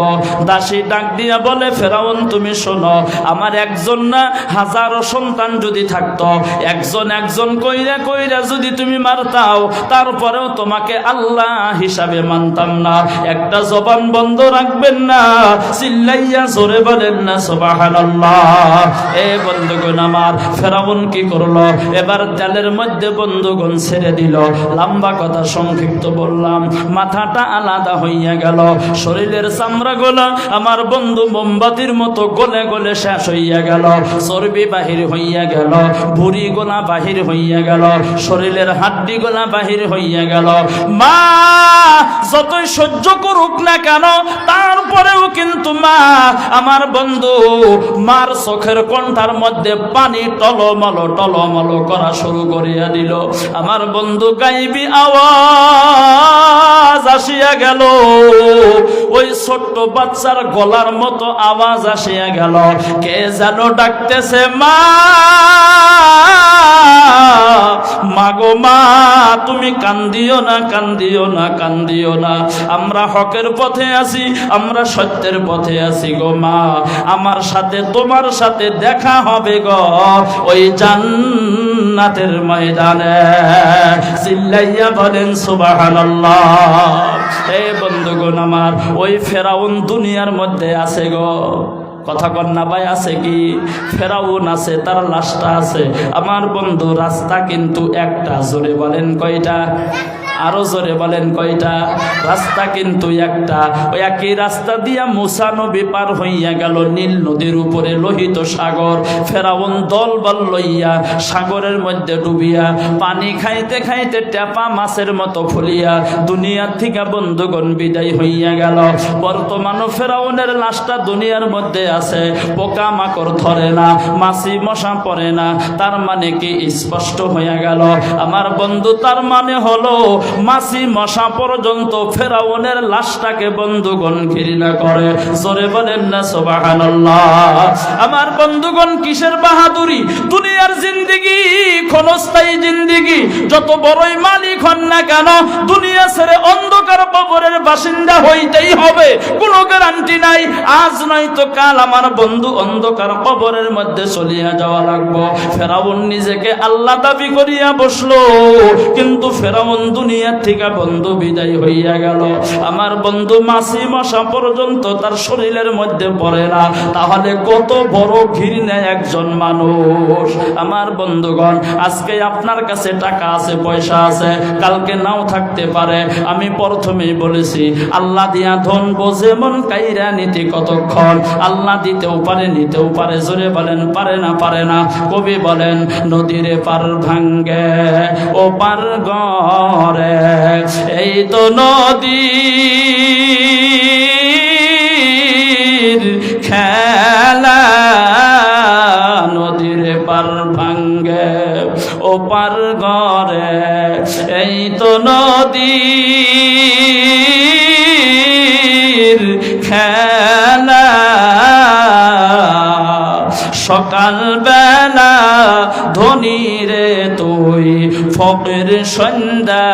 দাসী ডাক দিয়া বলে, ফেরাউন তুমি শোনো, আমার একজন না হাজারো সন্তান যদি থাকতো, একজন একজন কইরা কইরা যদি তুমি মারতাও, তারপরেও তোমাকে আল্লাহ হিসাবে মানতাম না। একটা জবান বন্ধ রাখবেন না, চিল্লাইয়া জোরে বলেন না সুবহানাল্লাহ। এ বন্ধুগণ আমার, ফেরাউন কি করলো? এবার তেলের মধ্যে বন্ধুগণ ছেড়ে দিল। লম্বা কথা সংক্ষিপ্ত বললাম, মাথাটা আলাদা হইয়া গেল, শরীরের চামড়া গোলা আমার বন্ধু মোমবাতির মতো গলে গলে শেষ হইয়া গেল, চর্বি বাহির হইয়া গেল, ভুঁড়ি গোলা বাহির হইয়া গেল, শরীরের হাড্ডি গোলা বাহির হইয়া গেল। মা যতই সহ্য করুক না কেন, তারপরেও কিন্তু মা আমার বন্ধু মার চোখের কোণার মধ্যে পানি টলমল টলমল করা শুরু করিয়া দিল। আমার বন্ধু গাইবি আওয়াজ আওয়াজ আসিয়া গেল, ওই ছোট্ট বাচ্চার গলার মতো আওয়াজ আসিয়া গেল, কে যেন ডাকতেছে, মা মাগো মা, তুমি কান্দিও না, কান্দিও না, কান্দিও না, আমরা হকের পথে আছি, আমরা সত্যের পথে আছি গো মা, আমার সাথে তোমার সাথে দেখা হবে গো ওই জান্নাতের ময়দানে। চিল্লাইয়া বলেন সুবহানাল্লাহ। এই বন্ধুগণ আমার, ওই ফেরাউন দুনিয়ার মধ্যে আছে গো, কথা কন না ভাই, আছে কি? ফেরাউন আছে, তার লাশটা আছে। আমার বন্ধু, রাস্তা কিন্তু একটা, জোরে বলেন কয়টা? আরো জোরে বলেন কয়টা? রাস্তা কিন্তু একটা। ওই একই রাস্তা দিয়া মুসা নবী পার হইয়া গেল নীল নদীর উপরে লোহিত সাগর। ফেরাউন দলবল লইয়া সাগরের মধ্যে ডুবিয়া পানি খাইতে খাইতে টেপা মাছের মতো ফুলিয়া দুনিয়ার থেকে বন্ধুগণ বিদায় হইয়া গেল। বর্তমানও ফেরাউনের লাশটা দুনিয়ার মধ্যে আছে, পোকা মাকড় ধরে না, মাছি মশা পড়ে না। তার মানে কি স্পষ্ট হইয়া গেল আমার বন্ধু? তার মানে হলো মাছি মশা পর্যন্ত ফেরাউনের লাশটাকে বন্ধুগণ ঘৃণা করে। জোরে বলেন না সুবহানাল্লাহ। আমার বন্ধুগণ, কিসের বাহাদুরি? দুনিয়ার জিন্দেগি ক্ষণস্থায়ী জিন্দেগি, যত বড়ই মালিক হন না কেন দুনিয়া ছেড়ে অন্ধকার কবরের বাসিন্দা হইতেই হবে, কোনো গ্যারান্টি নাই। আজ নয়তো কাল আমার বন্ধু অন্ধকার কবরের মধ্যে চলিয়া যাওয়া লাগবো। ফেরাউন নিজেকে আল্লাহ দাবি করিয়া বসলো, কিন্তু ফেরাউন দুনিয়ার থেকে বন্ধু বিদায় হইয়া গেল। আমার বন্ধু, মাছি মশা পর্যন্ত তার শরীরের মধ্যে পড়ে না, তাহলে কত বড় ঘৃণা একজন মানুষ। আমার বন্ধুগণ, আজকে আপনার কাছে টাকা আছে, পয়সা আছে, কালকে নাও থাকতে পারে। আমি প্রথমেই বলেছি, আল্লাহ দিয়া ধন বোঝে মন কাইরা নীতি কতক্ষণ। আল্লাহ দিতেও পারে, নিতেও পারে। জোরে বলেন পারে না? পারে না। কবি বলেন, নদীরে পার ভাঙ্গে ও পার গড়ে, এই তো নদীর খেলা, নদীরে পার ভাঙ্গে ও পার গড়ে, এই তো নদীর খেলা। সকাল বেলা ধনী রে তুই, ফকির সন্ধ্যা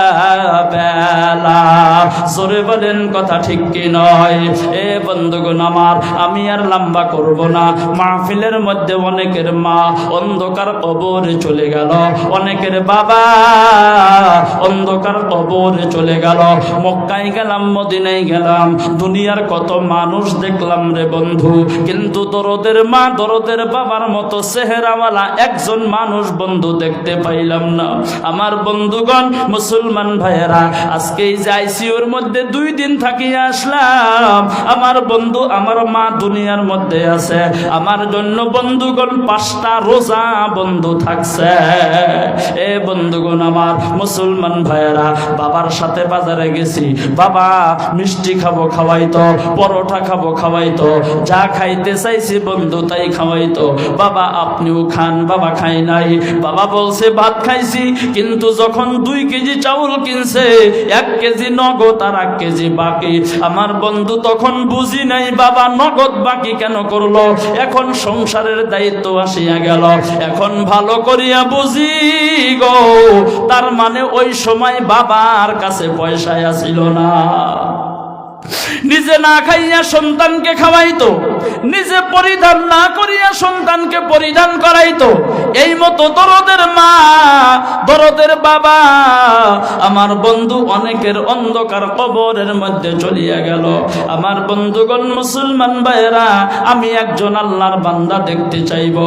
বেলা। জোরে বলেন কথা ঠিক কি নয়? এ বন্ধুগণ আমার, আমি আর লম্বা করব না। মাহফিলের মধ্যে অনেকের মা অন্ধকার কবরে চলে গেল, অনেকের বাবা অন্ধকার কবরে চলে গেল। মক্কায় গেলাম, মদিনায় গেলাম, দুনিয়ার কত মানুষ দেখলাম রে বন্ধু, কিন্তু দরদের মা দরদের বাবার মতো চেহারাওয়ালা একজন মানুষ বন্ধু দেখতে পাইলাম না। আমার বন্ধুগণ, মুসলমান ভাইয়েরা, আজকে আইসিইউর মধ্যে 2 দিন থাকিয়া আসলাম। আমার বন্ধু, আমার মা দুনিয়ার মধ্যে আছে, আমার জন্য বন্ধুগণ 5টা রোজা বন্ধু থাকছে। এ বন্ধুগণ আমার, মুসলমান ভাইয়েরা, বাবার সাথে বাজারে গেছি, বাবা মিষ্টি খাবো খাওয়াইতো, পরোটা খাবো খাওয়াইতো, যা খাইতে চাইছি বন্ধু তাই খাওয়াইতো। বাবা আপনিও খান, বাবা খাই নাই। বাবা বলছে ভাত খাইছি, কিন্তু যখন 2 কেজি চাউল কিনছে, 1 কেজি নগদ আর 1 কেজি বাকি। আমার বন্ধু তখন বুঝি নাই বাবা নগদ বাকি কেন করলো। এখন সংসারের দায়িত্ব আসিয়া গেল, এখন ভালো করিয়া বুঝি গো, তার মানে ওই সময় বাবার কাছে পয়সা ছিল না। নিজে না খাইয়া সন্তানকে খাওয়াইতো, নিজে পরিধান না করিয়া সন্তানকে পরিধান করাইতো। এই মতো দরদের মা দরদের বাবা আমার বন্ধু অনেকের অন্ধকার কবরের মধ্যে চলিয়া গেল। আমার বন্ধুগণ, মুসলমান ভাইয়েরা, আমি একজন আল্লাহর বান্দা দেখতে চাইব,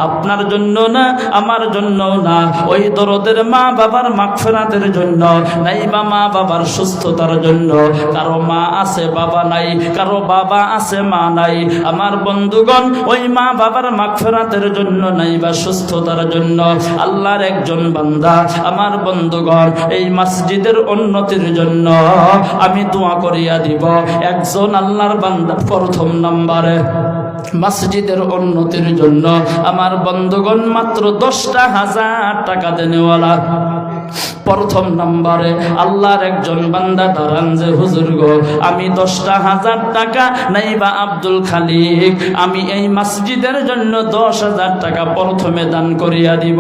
আপনার জন্য না, আমার জন্য না, ওই দরদের মা বাবার মাগফিরাতের জন্য, নাইবা মা বাবার সুস্থতার জন্য। কারো মা আছে বাবা নাই, কারো বাবা আছে মা নাই। আমার বন্ধুগণ, ওই মা বাবার মাগফিরাতের জন্য নাইবা সুস্থতার জন্য আল্লাহর একজন বান্দা, আমার বন্ধুগণ, এই মসজিদের উন্নতির জন্য আমি দোয়া করিয়া দিব। একজন আল্লাহর বান্দা প্রথম নম্বরে মসজিদের উন্নতির জন্য আমার বন্ধুগণ মাত্র 10,000 টাকা দেনেওয়ালা। প্রথম নম্বরে আল্লাহর একজন বান্দা দাঁড়ান যে হুজুর গো, আমি 10,000 টাকা নাইবা আব্দুল খালিক আমি এই মসজিদের জন্য 10,000 টাকা প্রথমে দান করিয়া দিব।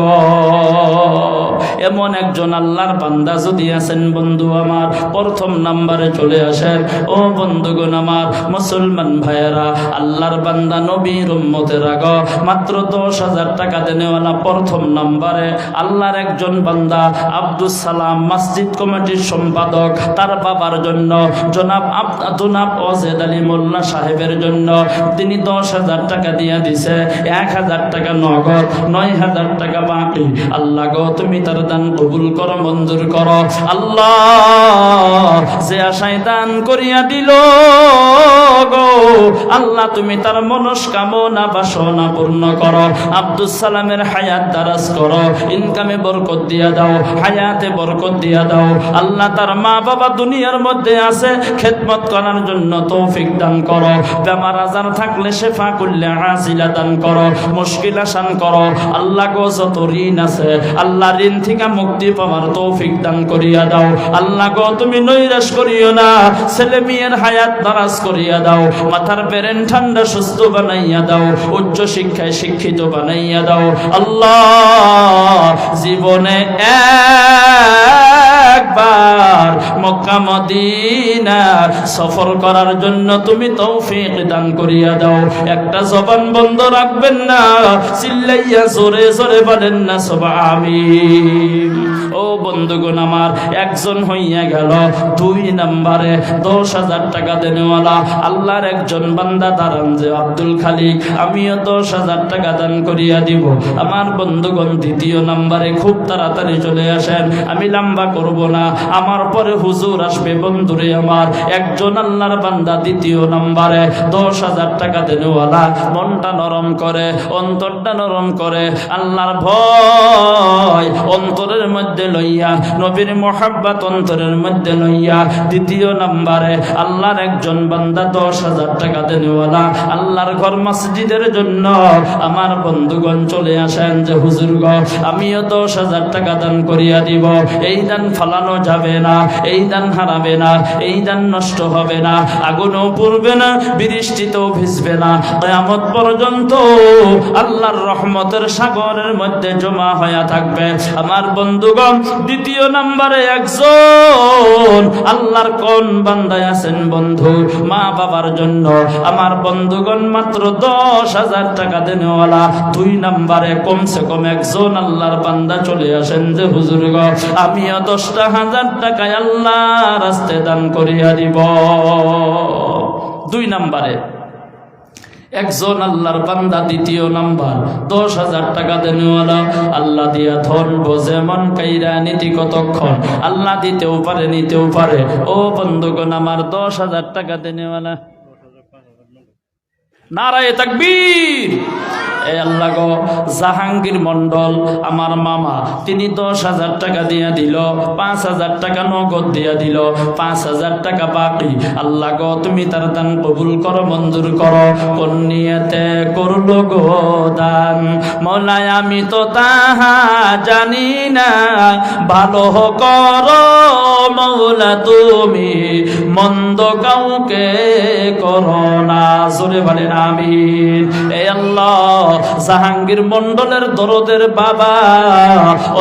এমন একজন আল্লাহর বান্দা যদি আছেন বন্ধু আমার, প্রথম নম্বরে চলে আসেন। ও বন্ধুগণ আমার, মুসলমান ভাইয়েরা, আল্লাহর বান্দা নবীর উম্মতের আগ মাত্র 10,000 টাকা দেনেওয়ালা প্রথম নম্বরে আল্লাহর একজন বান্দা আব্দুল সালাম, মসজিদ কমিটির সম্পাদক, তার বাবার জন্য জনাব ওজেদ আলী মোল্লা সাহেবের জন্য তিনি 10,000 টাকা দিয়া দিছে। 1,000 টাকা নগদ, 9,000 টাকা বাকি। আল্লাহ গো তুমি তার দান কবুল করো, মঞ্জুর করো। আল্লাহ যে আশায় দান করিয়া দিল গো, আল্লাহ তুমি তার মনস্কামনা বাসনা পূর্ণ করো। আব্দুল সালামের হায়াত দারাজ করো, ইনকামে বরকত দিয়া দাও, হায়াতে বরকত দিয়া দাও। আল্লাহ তার মা বাবা দুনিয়ার মধ্যে আছে, খেদমত করার জন্য তৌফিক দান করো। বেমার আজার থাকলে শেফা করলে আজিলা দান করো, মুশকিল আসান করো। আল্লাহ গো যত ঋণ আছে, আল্লাহ ঋণ থেকে মুক্তি পাওয়ার তৌফিক দান করিয়া দাও। আল্লাহ গো তুমি নৈরাশ করিও না, ছেলে মেয়ের হায়াত দারাজ করিয়া দাও, মাথার ব্রেন ঠান্ডা সুস্থ বানাইয়া দাও, উচ্চ শিক্ষায় শিক্ষিত বানাইয়া দাও। আল্লাহ জীবনে একবার মক্কা মদিনা সফর করার জন্য তুমি তৌফিক দান করিয়া দাও। একটা জবান বন্ধ রাখবেন না, চিল্লাইয়া জোরে জোরে বলেন না সুবহানাল্লাহ। ও বন্ধুগণ আমার, একজন হইয়া গেল। 2 নম্বরে 10,000 টাকা দেনেওয়ালা আল্লাহর একজন বান্দা দাঁড়ান যে আব্দুল খালিক আমিও 10,000 টাকা দান করিয়া দিব। আমার বন্ধুগণ, 2 নম্বরে খুব তাড়াতাড়ি চলে আসেন, আমি লম্বা করব না, আমার পরে হুজুর আসবে। বন্ধুরে আমার, একজন আল্লাহর বান্দা 2 নম্বরে 10,000 টাকা দেনেওয়ালা মনটা নরম করে, অন্তরটা নরম করে, আল্লাহর ভয় অন্তরের মধ্যে লইয়া, নবীর মোহাব্বত অন্তরের মধ্যে লইয়া 2 নম্বরে আল্লাহর একজন বান্দা 10,000 টাকা দেনেওয়ালা আল্লাহর ঘর মসজিদের জন্য। আমার বন্ধুগণ চলে আসেন যে হুজুর গো আমিও 10,000 টাকা দান করিয়া দিব। এই দান ফালানো যাবে না, এই দান হারাবে না, এই দান নষ্ট হবে না, আগুনও পুড়বে না, বৃষ্টিতেও ভিজবে না, কিয়ামত পর্যন্ত আল্লাহর রহমতের সাগরের মধ্যে জমা হয়ে থাকবে। আমার বন্ধুগণ, 2 নম্বরে একজন আল্লাহর কোন বান্দায় আছেন বন্ধু মা বাবার জন্য। আমার বন্ধুগণ, মাত্র 10,000 টাকা দেনেওয়ালা 2 নম্বরে কমসে কম একজন আল্লাহর বান্দা চলে আসেন যে হুজুর গো আমিও 10,000 টাকায় আল্লাহ রাস্তায় দান করিয়া দিব। 2 নম্বরে একজন আল্লাহর বান্দা। 2 নম্বর 10,000 টাকা দেনেওয়ালা আল্লাহ দিয়া ধন বোঝে মন কাইরা নীতি কতক্ষণ, আল্লাহ দিতেও পারে নিতেও পারে। ও বন্ধুগণ আমার, 10,000 টাকা দেনেওয়ালা নারায়ে তাকবীর। এই আল্লাহ গো, জাহাঙ্গীর মন্ডল আমার মামা, তিনি 10,000 টাকা দিয়া দিল, 5,000 টাকা নগদ দিয়া দিল, 5,000 টাকা বাকি। আল্লাহ গো তুমি তার দান কবুল করো, মঞ্জুর করো। কোন নিয়তে করলো গো দান মওলা আমি তো তাহা জানি না, ভালো করো মওলা তুমি, মন্দ কাউকে করো না। জোরে বলেন আমিন। এই আল্লাহ, জাহাঙ্গীর মন্ডলের দরদের বাবা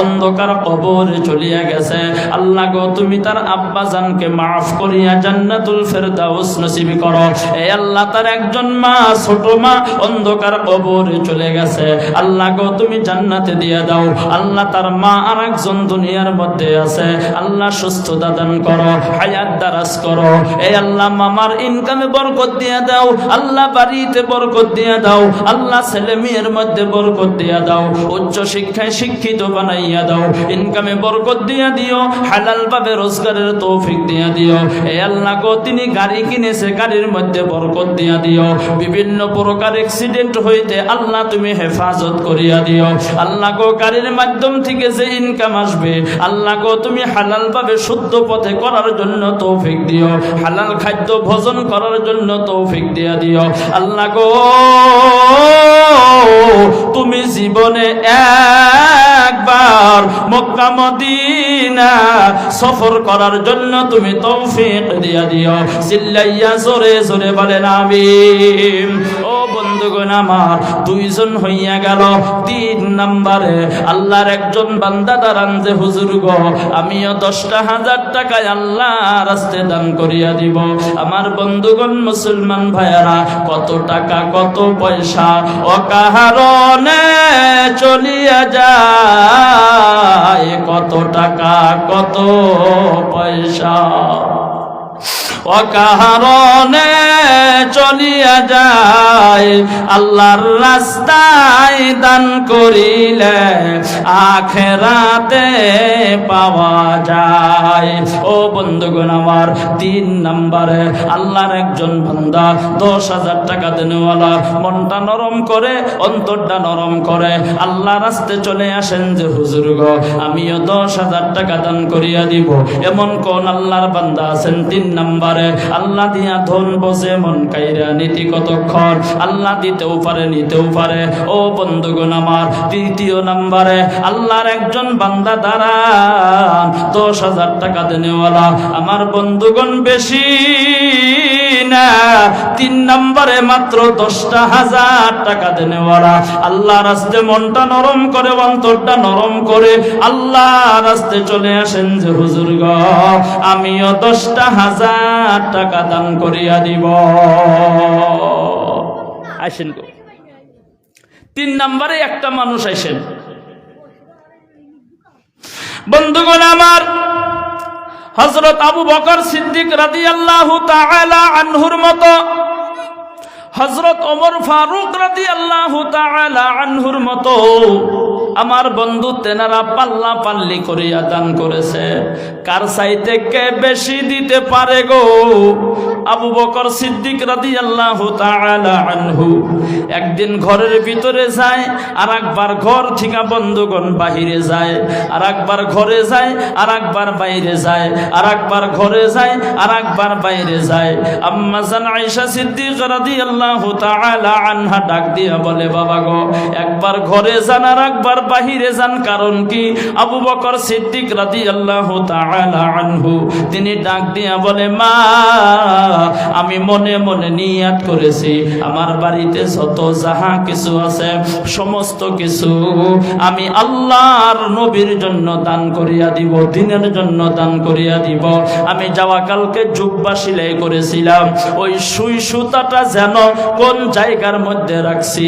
অন্ধকার কবরে চলিয়া গেছে। আল্লাহ গো তুমি তার আব্বা জানকে মাফ করিয়া জান্নাতুল ফেরদাউস নসিব করো। এই আল্লাহ, তার একজন মা, ছোট মা অন্ধকার কবরে চলে গেছে। আল্লাহ গো তুমি জান্নাতে দিয়ে দাও। আল্লাহ, তার মা আর একজন দুনিয়ার মধ্যে আছে। আল্লাহ সুস্থতা দান করো, হায়াত দারাজ করো। এই আল্লাহ, মামার ইনকামে বরকত দিয়ে দাও। আল্লাহ, বাড়িতে বরকত দিয়ে দাও। আল্লাহ, ছেলে মেয়ের মধ্যে বরকত দিয়া দাও, উচ্চ শিক্ষায় শিক্ষিত বানাইয়া দাও, ইনকামে বরকত দিয়া দিও, হালাল ভাবে রোজগারের তৌফিক দিয়া দিও। এই আল্লাহ গো তিনি গাড়ি কিনেছে, গাড়ির মধ্যে বরকত দিয়া দিও। বিভিন্ন প্রকার অ্যাক্সিডেন্ট হইতে আল্লাহ তুমি হেফাজত করিয়া দিও। আল্লাহ গো গাড়ির মাধ্যম থেকে যে ইনকাম আসবে, আল্লাহ গো তুমি হালাল ভাবে শুদ্ধ পথে করার জন্য তৌফিক দিও, হালাল খাদ্য ভোজন করার জন্য তৌফিক দিয়া দিও। আল্লাহ গো তুমি জীবনে একবার মক্কা মদিনা সফর করার জন্য তুমি তৌফিক দিয়া দিও। চিল্লাইয়া জোরে জোরে বলেন আমিন। ও বন্ধুগণ আমার, দুইজন হইয়া গেল। 3 নম্বরে আল্লাহর একজন বান্দা দাঁড়ান যে হুজুর গো, আমিও 10,000 টাকায় আল্লাহ রাস্তায় দান করিয়া দিব। আমার বন্ধুগণ মুসলমান ভাইয়ারা, কত টাকা কত পয়সা অকারণে চলিয়া যায়, কত টাকা কত পয়সা অকারণে চলিয়া যায়। আল্লাহর রাস্তায় দান করিলে আখেরাতে পাওয়া যায়। ও বন্ধুগণ আমার, 3 নম্বরে আল্লাহর একজন বান্দা 10,000 টাকা দেনওয়ালা, মনটা নরম করে অন্তরটা নরম করে আল্লাহ রাস্তায় চলে আসেন যে হুজুর গো, আমিও 10,000 টাকা দান করিয়া দিব। এমন কোন আল্লাহর বান্দা আছেন? 3 নম্বরে আল্লাহ দিয়া ধন বসে মন কাইরা নীতি কতক্ষণ, আল্লাহ দিতেও পারে নিতেও পারে। ও বন্ধুগণ আমার, 3 নম্বরে আল্লাহর একজন বান্দা দাঁড়ান 10,000 টাকা দেনেওয়ালা। আমার বন্ধুগণ বেশি না, 3 নম্বরে মাত্র 10,000 টাকা দেনেওয়ালা। আল্লাহ রাস্তায় মনটা নরম করে অন্তরটা নরম করে আল্লাহ রাস্তায় চলে আসেন যে হুজুর গো, আমিও 10,000 টাকা দান করিয়া দিব। আসেন গো, 3 নম্বরে একটা মানুষ আসেন। বন্ধুগণ আমার, হযরত আবু বকর সিদ্দিক রাদিয়াল্লাহু তাআলা আনহুর মতো, হযরত ওমর ফারুক রাদিয়াল্লাহু তাআলা আনহুর মতো আমার বন্ধু তেনারা পাল্লা পাল্লি করিয়া দান করেছে। কার চাইতে কে বেশি দিতে পারে গো? আবু বকর সিদ্দিক রাদিয়াল্লাহু তাআলা আনহু একদিন ঘরের ভিতরে যায়, আর একবার ঘর থেকে বন্ধুগণ বাহিরে যায়, আর একবার ঘরে যায়, আর একবার বাইরে যায়, আর একবার ঘরে যায়, আর একবার বাইরে যায়। আম্মা জান আয়েশা সিদ্দিকা রাদিয়াল্লাহু তাআলা আনহা ডাক দিয়া বলে, বাবা গো, একবার ঘরে যান আর একবার বাহিরে যান, কারণ কি? আবু বকর সিদ্দিক রাদিয়াল্লাহু তাআলা আনহু তিনি ডাক দিয়া বলে, মা, আমি মনে মনে নিয়ত করেছি আমার বাড়িতে যত যাহা কিছু আছে সমস্ত কিছু আমি আল্লাহর নবীর জন্য দান করিয়া দিব, দিনের জন্য দান করিয়া দিব। আমি যাওয়া কালকে জুব্বা সেলাই করেছিলাম, ওই সুই সুতাটা যেন কোন জায়গার মধ্যে রাখছি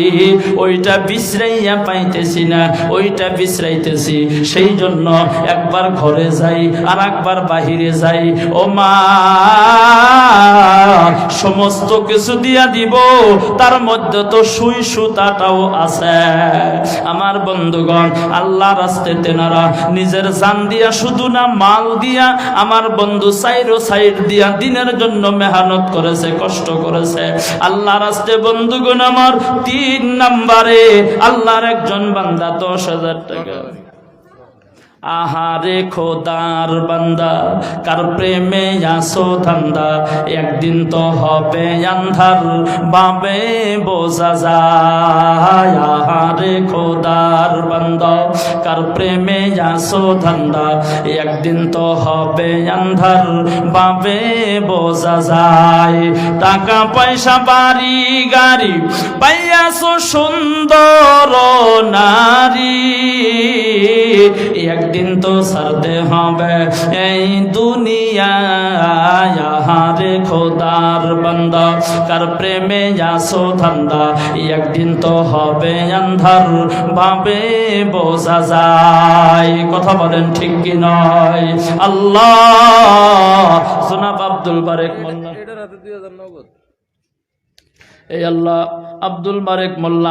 ওইটা বিশ্রাইয়া পাইতেছি না, ওইটা বিশ্রাইতেছি। সেই জন্য একবার ঘরে যাই আর একবার বাহিরে যাই। ও মা, সমস্ত কিছু দিয়া দিব, তার মধ্যে তো সুই সুতাটাও আছে। আমার বন্ধুগণ, আল্লাহ রাস্তায় তেনারা নিজের জান দিয়া, শুধু না মাল দিয়া, আমার বন্ধু সাইরো সাইড দিয়া দিনের জন্য মেহনত করেছে, কষ্ট করেছে আল্লাহ রাস্তায়। বন্ধুগণ আমার, 3 নম্বরে আল্লাহর একজন বান্দা 10,000 টাকা। আহারে খোদার বান্দা, কার প্রেমে আসো ধান্দা, একদিন তো হবে আন্ধার বাবে বোঝা যায়। আহারে খোদার বান্দা, কার প্রেমে আসো ধান্দা, একদিন তো হবে আন্ধার বাবে বোঝা যায়। টাকা পয়সা বাড়ি গাড়ি পাইয়াছো সুন্দর নারী, একদিন তো ছাড়তে হবে এই দুনিয়া। হারে খোদার বান্দা, কার প্রেমে আসো ধান্দা, একদিন তো হবে আন্ধার ভাবে বোঝা যায়। কথা বলেন ঠিক কি নয়? আল্লাহ। জনাব আব্দুল বারেক মোল্লা, এই আল্লাহ আব্দুল বারেক মোল্লা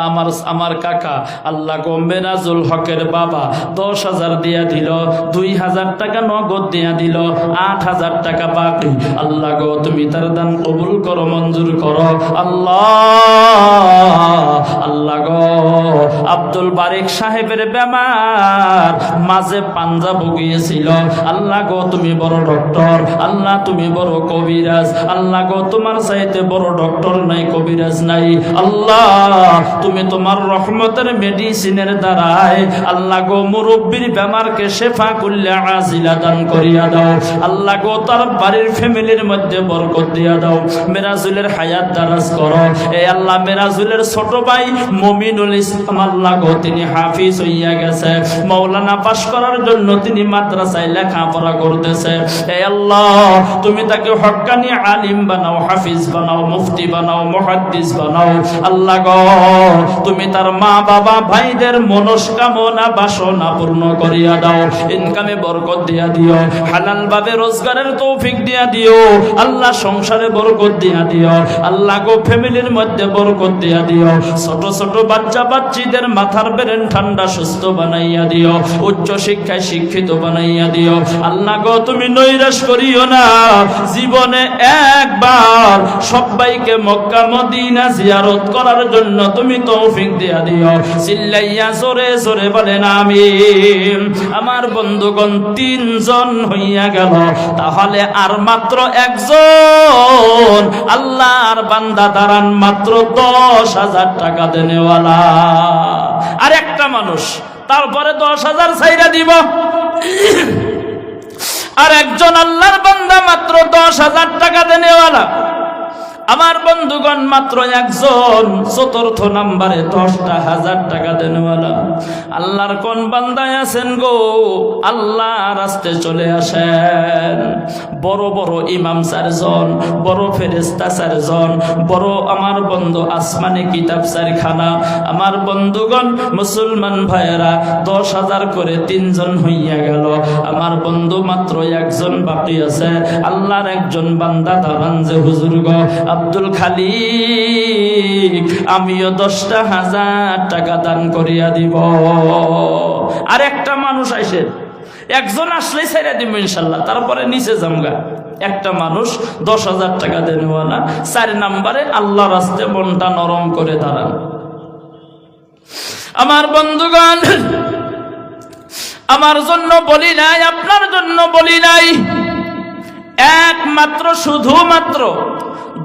আমার কাকা, আল্লাহ গো মেরাজুল হকের বাবা 10,000 দিয়া দিল, 2,000 টাকা নগদ দিয়া দিল, 8,000 টাকা বাকি। আল্লাহ গো, তুমি তার দান কবুল করো, মঞ্জুর করো আল্লাহ। আল্লাহ গো, আব্দুল বারেক সাহেবের বেমার মাঝে পাঞ্জা ভুগিয়েছিল, আল্লাহ গো তুমি বড় ডক্টর, আল্লাহ তুমি বড় কবিরাজ, আল্লাহ গো তোমার চাইতে বড় ডক্টর নাই, কবিরাজ কবিরাজ নাই। আল্লাহ তুমি তোমার রহমতের মেডিসিনের দ্বারায় আল্লাহ গো মুরব্বীর বেমারকে শেফা করলে আজিলা দান করিয়া দাও। আল্লাহ গো তার বাড়ির ফ্যামিলির মধ্যে বরকত দিয়া দাও। মেরাজুলের হায়াত দারাজ করো। এই আল্লাহ মেরাজুলের ছোট ভাই মমিনুল ইসলাম আল্লাহ গো তিনি হাফিজ হইয়া গেছে, মাওলানা পাশ করার জন্য তিনি মাদ্রাসায় লেখাপড়া করতেছে। এই আল্লাহ তুমি তাকে হক্কানি আলিম বানাও, হাফিজ বানাও, মুফতি বানাও, মুহাদ্দিস বানাও। আল্লাহ গো তুমি তার মা বাবা ভাইদের মনস্কামনা বাসনা পূর্ণ করিয়া দাও। ইনকামে বরকত দিয়া দিও, হালাল ভাবে রোজগারের তৌফিক দিয়া দিও। আল্লাহ সংসারে বরকত দিয়া দিও। আল্লাহ গো ফ্যামিলির মধ্যে বরকত দিয়া দিও। ছোট ছোট বাচ্চা বাচ্চিদের মাথার ব্রেন ঠান্ডা সুস্থ বানাইয়া দিও, উচ্চ শিক্ষায় শিক্ষিত বানাইয়া দিও। আল্লাহ গো তুমি নৈরাশ করিও না। জীবনে একবার সবাইকে মক্কা মদিনা জিয়ারত করার জন্য তুমি তৌফিক দিয়া দিও। চিল্লাইয়া জোরে জোরে বলেন আমিন। আমার বন্ধুগণ 3 জন হইয়া গেল, তাহলে আর মাত্র একজন আল্লাহর বান্দা দাঁড়ান, মাত্র 10,000 টাকা দেনেওয়ালা। আর একটা মানুষ, তারপরে 10,000 ছাইরা দিব। আর একজন আল্লাহর বান্দা মাত্র 10,000 টাকা দেনেওয়ালা। আমার বন্ধুগণ মাত্র একজন, 4th নাম্বারে 10,000 টাকা দেনওয়ালা। আল্লাহর কোন বান্দায় আছেন গো? আল্লাহ রাস্তে চলে আসেন। বড় বড় ইমাম 4 জন, বড় ফেরেশতা 4 জন, বড় আমার বন্ধু আসমানি কিতাব 4 খানা। আমার বন্ধুগণ মুসলমান ভাইয়েরা 10,000 করে 3 জন হইয়া গেল। আমার বন্ধু মাত্র একজন বাকি আছে। আল্লাহর একজন বান্দা দাঁড়ান যে হুজুর গো আব্দুল খালিক, আমিও 10,000 টাকা দান করিয়া দিব। আর একটা মানুষ আইসে, একজন আসলেই ছেড়ে দিব ইনশাল্লাহ, তারপরে নিচে জামগা। একটা মানুষ 10,000 টাকা দেনওয়ালা। 4 নাম্বারে আল্লাহ রাস্তে মনটা নরম করে দাঁড়ান। আমার বন্ধুগণ আমার জন্য বলি নাই, আপনার জন্য বলি নাই, একমাত্র শুধুমাত্র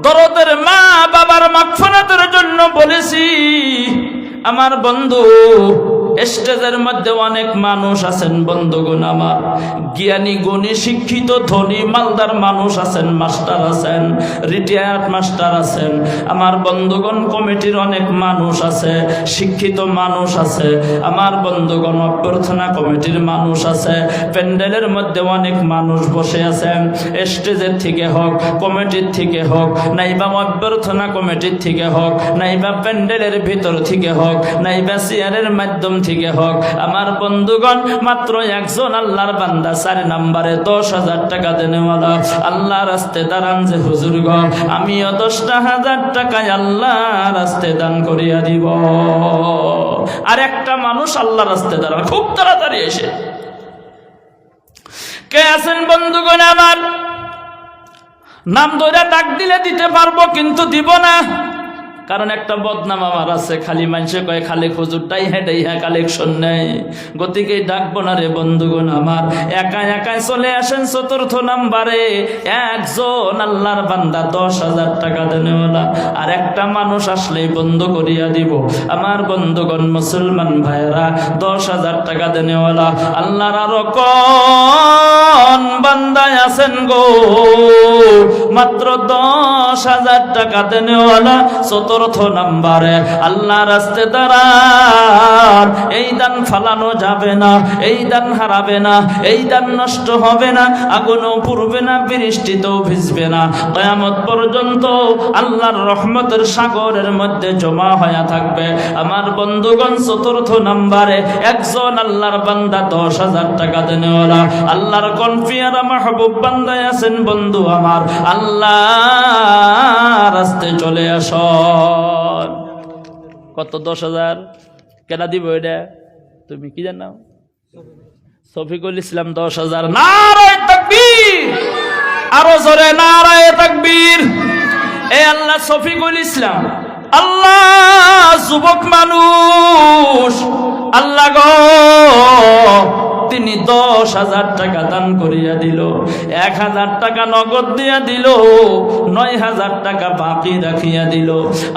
দরদের মা বাবার মাগফিরাতের জন্য বলেছি। আমার বন্ধু স্টেজের মধ্যে অনেক মানুষ আছেন বন্ধুগণ, আমার জ্ঞানী গুণী শিক্ষিত ধনী মালদার মানুষ আছেন, মাস্টার আছেন, রিটায়ার্ড মাস্টার আছেন। আমার বন্ধুগণ কমিটির অনেক মানুষ আছে, শিক্ষিত মানুষ আছে। আমার বন্ধুগণ অভ্যর্থনা কমিটির মানুষ আছে। প্যান্ডেলের মধ্যে অনেক মানুষ বসে আছেন। স্টেজের থেকে হোক, কমিটির থেকে হোক, নাইবা অভ্যর্থনা কমিটির থেকে হোক, নাইবা প্যান্ডেলের ভিতর থেকে হোক, নাইবা চেয়ারের মাধ্যম থেকে হোক। আমার বন্ধুগণ মাত্র একজন আল্লাহর বান্দা 4 নাম্বারে 10,000 টাকা দেনেওয়ালা। আল্লাহ রাস্তে দাঁড়ান যে হুজুর গো আমিও 10,000 টাকায় আল্লাহ রাস্তে দান করিয়া দিব। আর একটা মানুষ আল্লাহ রাস্তে দাঁড়ান, খুব তাড়াতাড়ি এসে। কে আছেন বন্ধুগণ আমার? নাম ধরে ডাক দিলে দিতে পারবো, কিন্তু দিব না। কারণ একটা বদনাম আমার আছে, খালি মানুষে কয় খালি হুজুরটাই হেঁটাই হ্যাঁ কালেকশন নেই, গতিকে ডাকবো না রে বন্ধুগণ আমার। একাই একাই চলে আসেন 4th নাম্বারে একজন আল্লাহর বান্দা 10,000 টাকা দেনেওয়ালা। আর একটা মানুষ আসলেই বন্ধ করিয়া দিব। আমার বন্ধুগণ মুসলমান ভাইয়েরা 10,000 টাকা দেনেওয়ালা। আল্লাহর আরো কোন বান্দায় আছেন গো মাত্র 10,000 টাকা দেনেওয়ালা? 4th নাম্বারে আল্লাহ রাস্তে দাঁড়ান। এই দান ফালানো যাবে না, এই দান হারাবে না, এই দান নষ্ট হবে না, আগুনও পুড়বে না, বৃষ্টিতেও ভিজবে না, কিয়ামত পর্যন্ত আল্লাহর রহমতের সাগরের মধ্যে জমা হয়ে থাকবে। আমার বন্ধুগণ 4th নাম্বারে একজন আল্লাহর বান্দা 10,000 টাকা দেনেওয়ালা। আল্লাহর কোন পিয়ারা মাহবুব বান্দায় আছেন বন্ধু আমার? আল্লাহ রাস্তে চলে আসো। কত? 10,000 কেনা দিব? এটা তুমি কি জানো? শফিকুল ইসলাম 10,000। নারায়ে তাকবীর! আরো জোরে নারায়ে তাকবীর! এ আল্লাহ শফিকুল ইসলাম, আল্লাহ যুবক মানুষ, আল্লাহ গো তিনি 10,000 টাকা দান করিয়া দিল, 1,000 টাকা নগদ দিয়া দিল, 9,000 টাকা বাকি রাখিয়া দিল।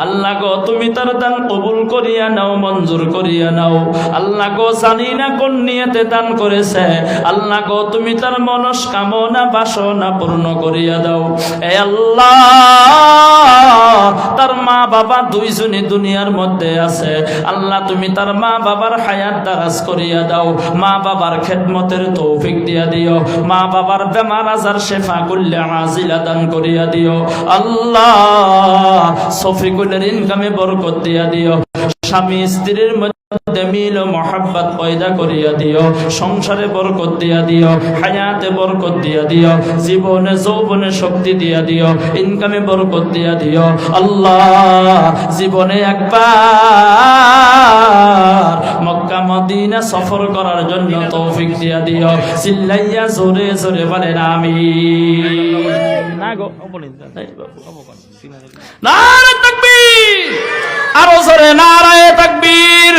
আল্লাহ গো তুমি তার দান কবুল করিয়া নাও, মঞ্জুর করিয়া নাও। আল্লাহ গো জানি না কোন নিয়তে দান করেছে, আল্লাহ গো তুমি তার মনস্কামনা বাসনা পূর্ণ করিয়া দাও। এ আল্লাহ, তার মা বাবা দুইজনই দুনিয়ার মধ্যে আছে, আল্লাহ তুমি তার মা বাবার হায়াত দারাজ করিয়া দাও, মা বাবার খেদমতের তৌফিক দিয়া দিও, মা বাবার বেমার আজার শেফা কুল্লে আজিলা দান করিয়া দিও। আল্লাহ সফিকুলের ইনকামে বরকত দিয়া দিও, স্বামী স্ত্রীর মধ্যে মিল ও মহাব্বত পয়দা করিয়া দিও, সংসারে বরকত দিয়া দিও, হায়াতে বরকত দিয়া দিও, জীবনে যৌবনে শক্তি দিয়া দিও, ইনকামে বরকত দিয়া দিও। আল্লাহ জীবনে একবার মক্কা মদিনা সফর করার জন্য তৌফিক দিয়া দিও। চিল্লাইয়া জোরে জোরে বলেন আমিন। না গো নারে তাকবীর, আরো জোরে নারায়ে তাকবীর।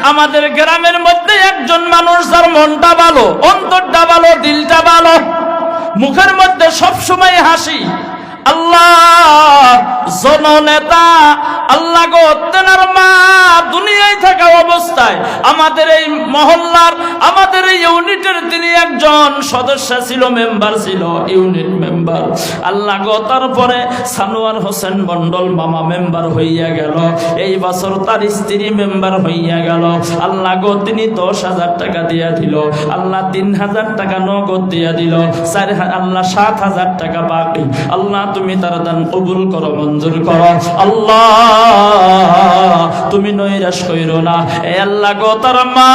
আমাদের গ্রামের মধ্যে একজন মানুষ যার মনটা ভালো, অন্তরটা ভালো, দিলটা ভালো, মুখের মধ্যে সব সময় হাসি, আল্লাহ জননেতা, আল্লাহ গো তেনার মা দুনিয়ায় থাকা অবস্থায় আমাদের এই মহল্লার, আমাদের এই ইউনিটের তিনি একজন সদস্য ছিল, মেম্বার ছিল, ইউনিট মেম্বার। আল্লাহ গো তারপরে সানোয়ার হোসেন মন্ডল মামা মেম্বার হইয়া গেল, এই বছর তার স্ত্রী মেম্বার হইয়া গেল। আল্লাহ গো তিনি 10,000 টাকা দিয়া দিল, আল্লাহ 3,000 টাকা নগদ দিয়া দিল, আল্লাহ 7,000 টাকা বাকি। আল্লাহ তুমি তার দান কবুল করো, মঞ্জুর করো। আল্লাহ তুমি নৈরাশ কইরো না। এ আল্লাহ গো তার মা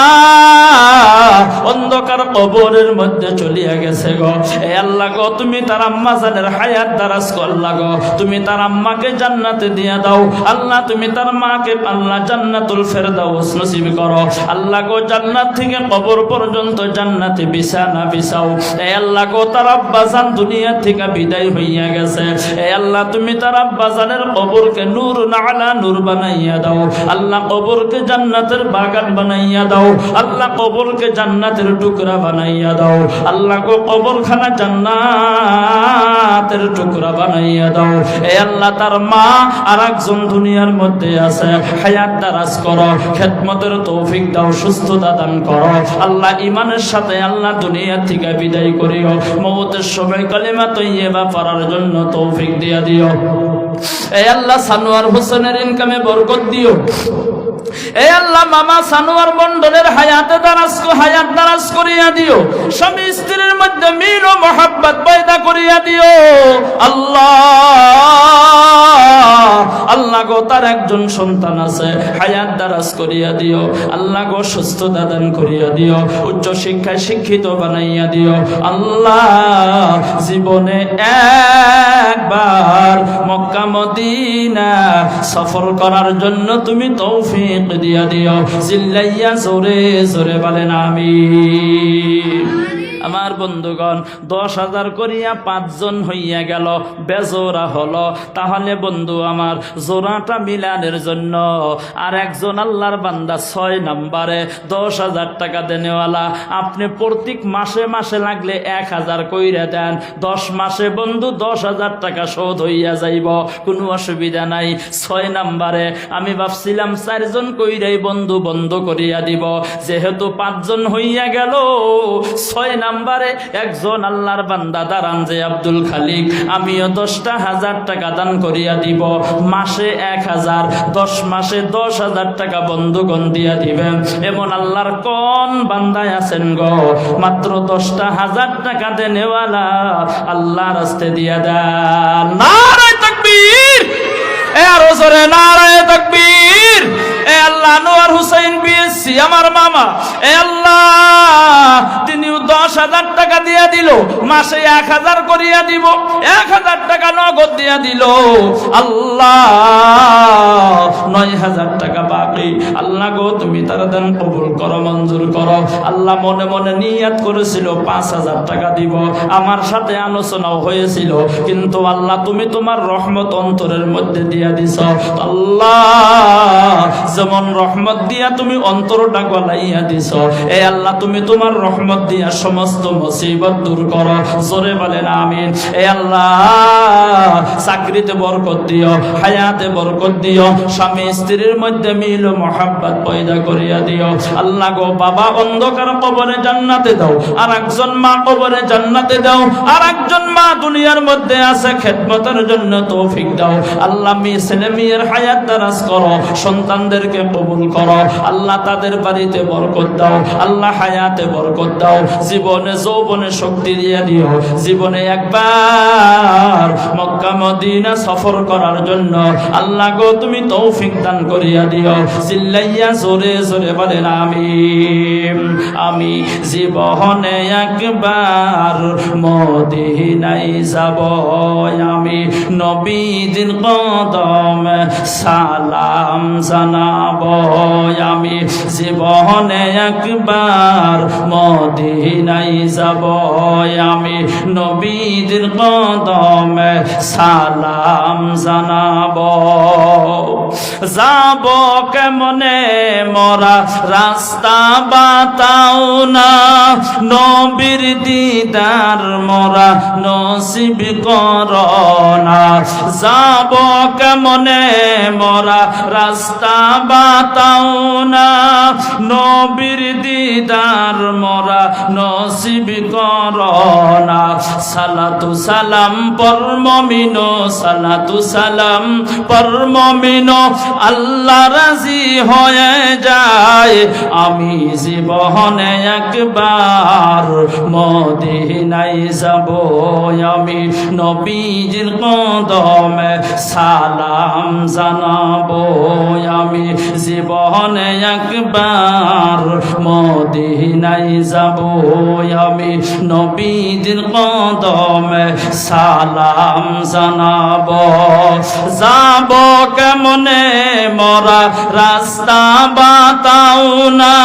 অন্ধকার কবরের মধ্যে চলিয়া গেছে গো। এ আল্লাহ গো তুমি তার আম্মা জানের হায়াত দারাজ কর। আল্লাহ গো তুমি তার আম্মাকে জান্নাতে দিয়া দাও। আল্লাহ তুমি তার মাকে আল্লাহ জান্নাতুল ফেরদাউস নসিব করো। আল্লাহ গো জান্নাত থেকে কবর পর্যন্ত জান্নাতে বিছানা বিছাও। এ আল্লাহ গো তার আব্বা জান দুনিয়া থেকে বিদায় হইয়া গেছে। এ আল্লাহ তুমি তার আব্বা জানের কবরকে নূর আলা নূর বানাইয়া দাও। আল্লাহ কবরকে জান্নাতের বাগান বানাইয়া দাও। আল্লাহ কবরকে জান্নাতের টুকরা বানাইয়া দাও। আল্লাহ গো কবরখানা জান্নাতের টুকরা বানাইয়া দাও। এ আল্লাহ তার মা আর একজন দুনিয়ার মধ্যে আছে, হায়াত দারাজ করো, খেদমতের তৌফিক দাও, সুস্থতা দান করো। আল্লাহ ইমানের সাথে আল্লাহ দুনিয়া থেকে বিদায় করিও, মওতের সময় কালিমা তৈয়বা পড়ার জন্য তৌফিক দিয়া দিও। এ আল্লাহ সানোয়ার হোসেনের ইনকামে বরকত দিও। এ আল্লাহ মামা সানোয়ার মন্ডলের হায়াত দারাজ করিয়া দিও, স্বামী স্ত্রীর মধ্যে মিল ও মহাব্বত পয়দা করিয়া দিও। আল্লাহ আল্লাহ গো তার একজন সন্তান আছে, হায়াত দারাজ করিয়া দিও। আল্লাহ গো সুস্থতা দান করিয়া দিও, উচ্চ শিক্ষায় শিক্ষিত বানাইয়া দিও। আল্লাহ জীবনে একবার মক্কা মদিনা সফর করার জন্য তুমি তৌফিক দিয়া দিও। চিল্লাইয়া জোরে জোরে বলেন আমিন। আমার বন্ধুগণ 10,000 করিয়া 5 জন হইয়া গেল, বেজোড়া হলো। তাহলে বন্ধু আমার জোড়াটা মিলানের জন্য আর একজন আল্লাহর বান্দা 6 নম্বরে 10,000 টাকা দেনেওয়ালা, আপনি প্রত্যেক মাসে মাসে লাগলে 1,000 কইরা দেন। 10 মাসে বন্ধু 10,000 টাকা শোধ হইয়া যাইব, কোনো অসুবিধা নাই। 6 নম্বরে আমি ভাবছিলাম 4 জন কইরাই বন্ধু বন্ধ করিয়া দিব, যেহেতু 5 জন হইয়া গেল। 6 নম্বরে একজন আল্লাহর বান্দা দাঁড়ান যে আব্দুল খালিক, আমিও 10,000 টাকা দান করিয়া দিব, মাসে 1,000, 10 মাসে 10,000 টাকা বন্ধুগণ দিয়া দিবেন। এমন আল্লাহর কোন বান্দায় আছেন গো, মাত্র 10,000 টাকা দেনেওয়ালা, আল্লাহ রাস্তে দিয়া দেন। নারায়ে তাকবীর, এ আরো জোরে নারায়ে তাকবীর। এ আল্লাহ আনোয়ার হুসাইন বিএসসি আমার মামা, এ আল্লাহ তিনিও 10,000 টাকা দিয়া দিল, মাসে 1,000 করিয়া দিব, 1,000 টাকা নগদ দিয়া দিল। আল্লাহ 9,000 টাকা বাকি। আল্লাহ গো তুমি তার দান কবুল করো, মঞ্জুর করো। আল্লাহ মনে মনে নিয়ত করেছিল 5,000 টাকা দিব, আমার সাথে আলোচনাও হয়েছিল, কিন্তু আল্লাহ তুমি তোমার রহমত অন্তরের মধ্যে দিয়া দিছ। আল্লাহ যেমন যেমন রহমত দিয়া তুমি অন্তরটা গলাইয়া দিছ, এ আল্লাহ তুমি তোমার রহমত দিয়া সমস্ত মুসিবত দূর করো। জোরে বলেন আমিন। এ আল্লাহ চাকরিতে বরকত দিও, হায়াতে বরকত দিও, স্বামী স্ত্রীর মধ্যে মিল ও মহাব্বত পয়দা করিয়া দিও। আল্লাহ গো বাবা অন্ধকার কবরে জান্নাতে দাও, আর একজন মা কবরে জান্নাতে দাও, আর একজন মা দুনিয়ার মধ্যে আছে খেদমতের জন্য তৌফিক দাও। আল্লাহ ছেলে মেয়ের হায়াত দারাজ করো, সন্তানদেরকে কবুল করো। আল্লাহ তাদের বাড়িতে বরকত দাও, আল্লাহ হায়াতে বরকত দাও, জীবনে যৌবনে শক্তি দিয়ে দিও। জীবনে একবার মক্কা মদিনা সফর করার জন্য আল্লাহ গো তুমি তৌফিক দান করিয়া দিও। চিল্লাইয়া জোরে জোরে বলেন আমিন। আমি জীবনে একবার মদিনায় যাব, আমি নবীজির কদমে সালাম জানাব। আমি জীবনে একবার মদিনায় যাব, আমি নবীজির কদমে সালাম জানাব। যাব কেমনে মরা রাস্তা বাতাও না, নবীর দিদার মরা নসিব করোনা। যাব কেমনে মরা রাস্তা বাতাও না, নবীর দিদার মরা নসিব করোনা। সালাতু সালাম পর মুমিনো, সালাতু সালাম পর মুমিনো, আল্লাহ রাজি হয়ে যায়। আমি জীবনে একবার মদিনায় যাব, আমি নবীজির কদমে সালাম জানাবো। আমি জীবনে একবার মদিনায় যাব, আমি নবীজির কদমে সালাম জানাবো। যাব কেমনে মরা রাস্তা বাতাও না,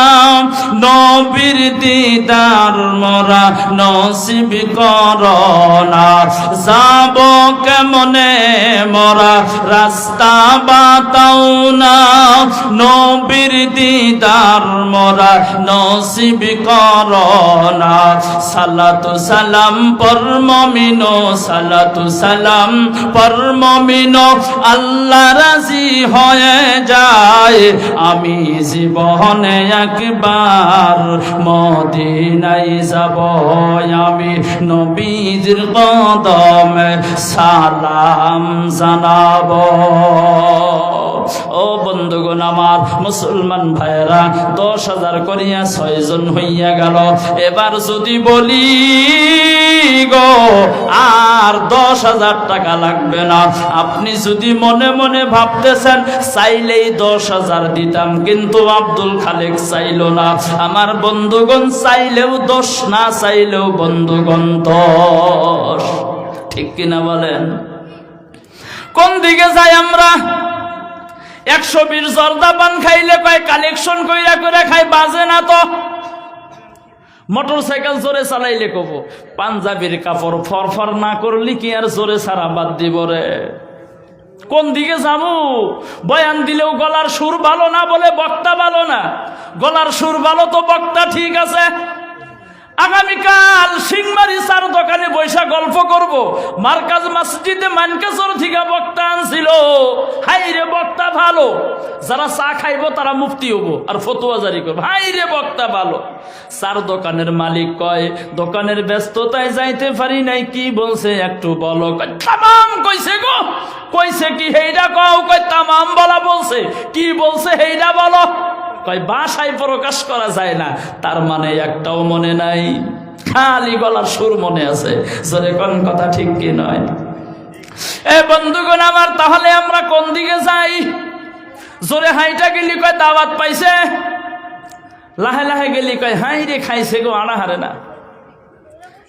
নবীর দিদার মরা নসিব করোনা। যাব কেমনে মরা রাস্তা বাতাও না, নবীর দিদার মরা নসিব করোনা। সালাতু সালাম পর মুমিনো, সালাতু সালাম পর মুমিনো, আল্লাহ রাজি হয়ে যায়। আমি জীবনে একবার মদিনায় যাব, আমি নবীজির কদমে সালাম জানাব। ও বন্ধুগণ আমার, মুসলমান ভাইরা, 10,000 করিয়া 6 জন হইয়া গেল। এবার যদি বলি গো আর 10,000 টাকা লাগবে না, আপনি যদি মনে মনে ভাবতেছেন চাইলেই 10,000 দিতাম, কিন্তু আব্দুল খালেক চাইল না। আমার বন্ধুগণ চাইলেও 10, না চাইলেও বন্ধুগণ 10। ঠিক কিনা বলেন? কোন দিকে যাই আমরা? 120 জর্দা পান খাইলে কয় কালেকশন কইরা করে খাই, বাজে না তো। মোটরসাইকেল জোরে চালাইলে কব, পাঞ্জাবির কাপড় ফরফর না করলি কি আর জোরে সারা বাদ দিব রে? কোন দিকে যাবো? বয়ান দিলেও গলার সুর ভালো না বলে বক্তা ভালো না, গলার সুর ভালো তো বক্তা ঠিক আছে। আগামীকাল সিংমারি চার দোকানে বৈশা গল্প করব। মার্কাজ মসজিদে মানকেশ্বর থেকে বক্তা আনছিল, হাই রে বক্তা ভালো, যারা চা খাইব তারা মুফতি হবো আর ফতোয়া জারি করবো। হাই রে বক্তা ভালো। চার দোকানের মালিক কয় দোকানের ব্যস্ততায় যাইতে পারি নাই, কি বলছে একটু বলো। তামাম কইছে গো। কইছে কি হেইডা কও? কয় তামাম বলা বলছে। কি বলছে হেইডা বলো। কয় ভাষায় প্রকাশ করা যায় না, তার মানে একটাও মনে নাই, খালি গলার সুর মনে আছে। জোরে কোন কথা ঠিক কি নয়? এ বন্ধুগণ আমার, তাহলে আমরা কোন দিকে যাই? জোরে হাইটা গেলি কয় দাওয়াত পাইছে, লাহে লাহে গেলি কয় হাই রে খাইছে গো, আনা হারে না।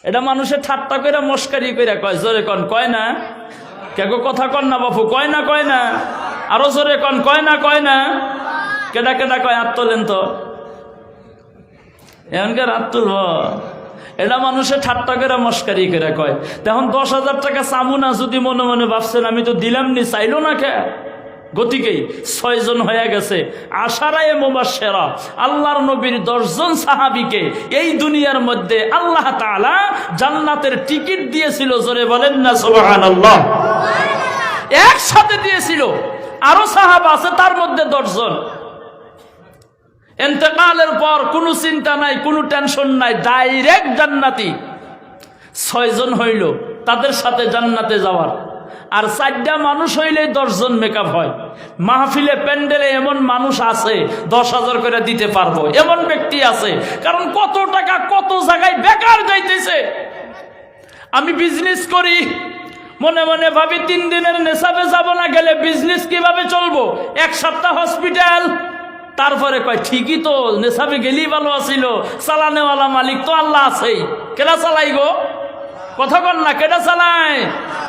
এটা মানুষের ঠাট্টা কইরা মস্কারি কইরা কয়। জোরে কন কয় না? কেগো কথা কন না বাপু? কয় না কয় না? আরো জোরে কন কয় না কয় না? কেডা কেডা কয়? হাত তোলেন তো, এমনকার হাত তুলব। এটা মানুষের ঠাট্টা করে মস্কারি করে কয়। তখন 10,000 টাকা চামু না, যদি মনে মনে ভাবছেন আমি তো দিলাম নি, চাইলো না কে? গতিকেই 6 জন হয়ে গেছে আশারায়ে মুবাশশিরা, আল্লাহর নবীর 10 জন সাহাবীকে এই দুনিয়ার মধ্যে আল্লাহ তাআলা জান্নাতের টিকিট দিয়েছিল। জোরে বলেন না সুবহানাল্লাহ। একসাথে দিয়েছিল। আরো সাহাবা আছে, তার মধ্যে 10 জন। ইন্তেকালের পর কোনো চিন্তা নাই, কোনো টেনশন নাই, ডাইরেক্ট জান্নাতি। 6 জন হইল তাদের সাথে জান্নাতে যাওয়ার। আর 4টা মানুষ হইলে 10 জন মেকআপ হয়। মাহফিলে প্যান্ডেলে এমন মানুষ আছে 10,000 করে দিতে পারবো, এমন ব্যক্তি আছে। কারণ কত টাকা কত জায়গায় বেকার যাইতেছে। আমি বিজনেস করি, মনে মনে ভাবি 3 দিনের নেশাবে যাব না গেলে বিজনেস কিভাবে চলবো, 1 সপ্তাহ হসপিটাল। তারপরে কয় ঠিকই তো, নেশাবে গেলেই ভালো আছিল, চালানেওয়ালা মালিক তো আল্লাহ আছেই। কেডা চালাই গো, কথা কন না, কেডা চালায়?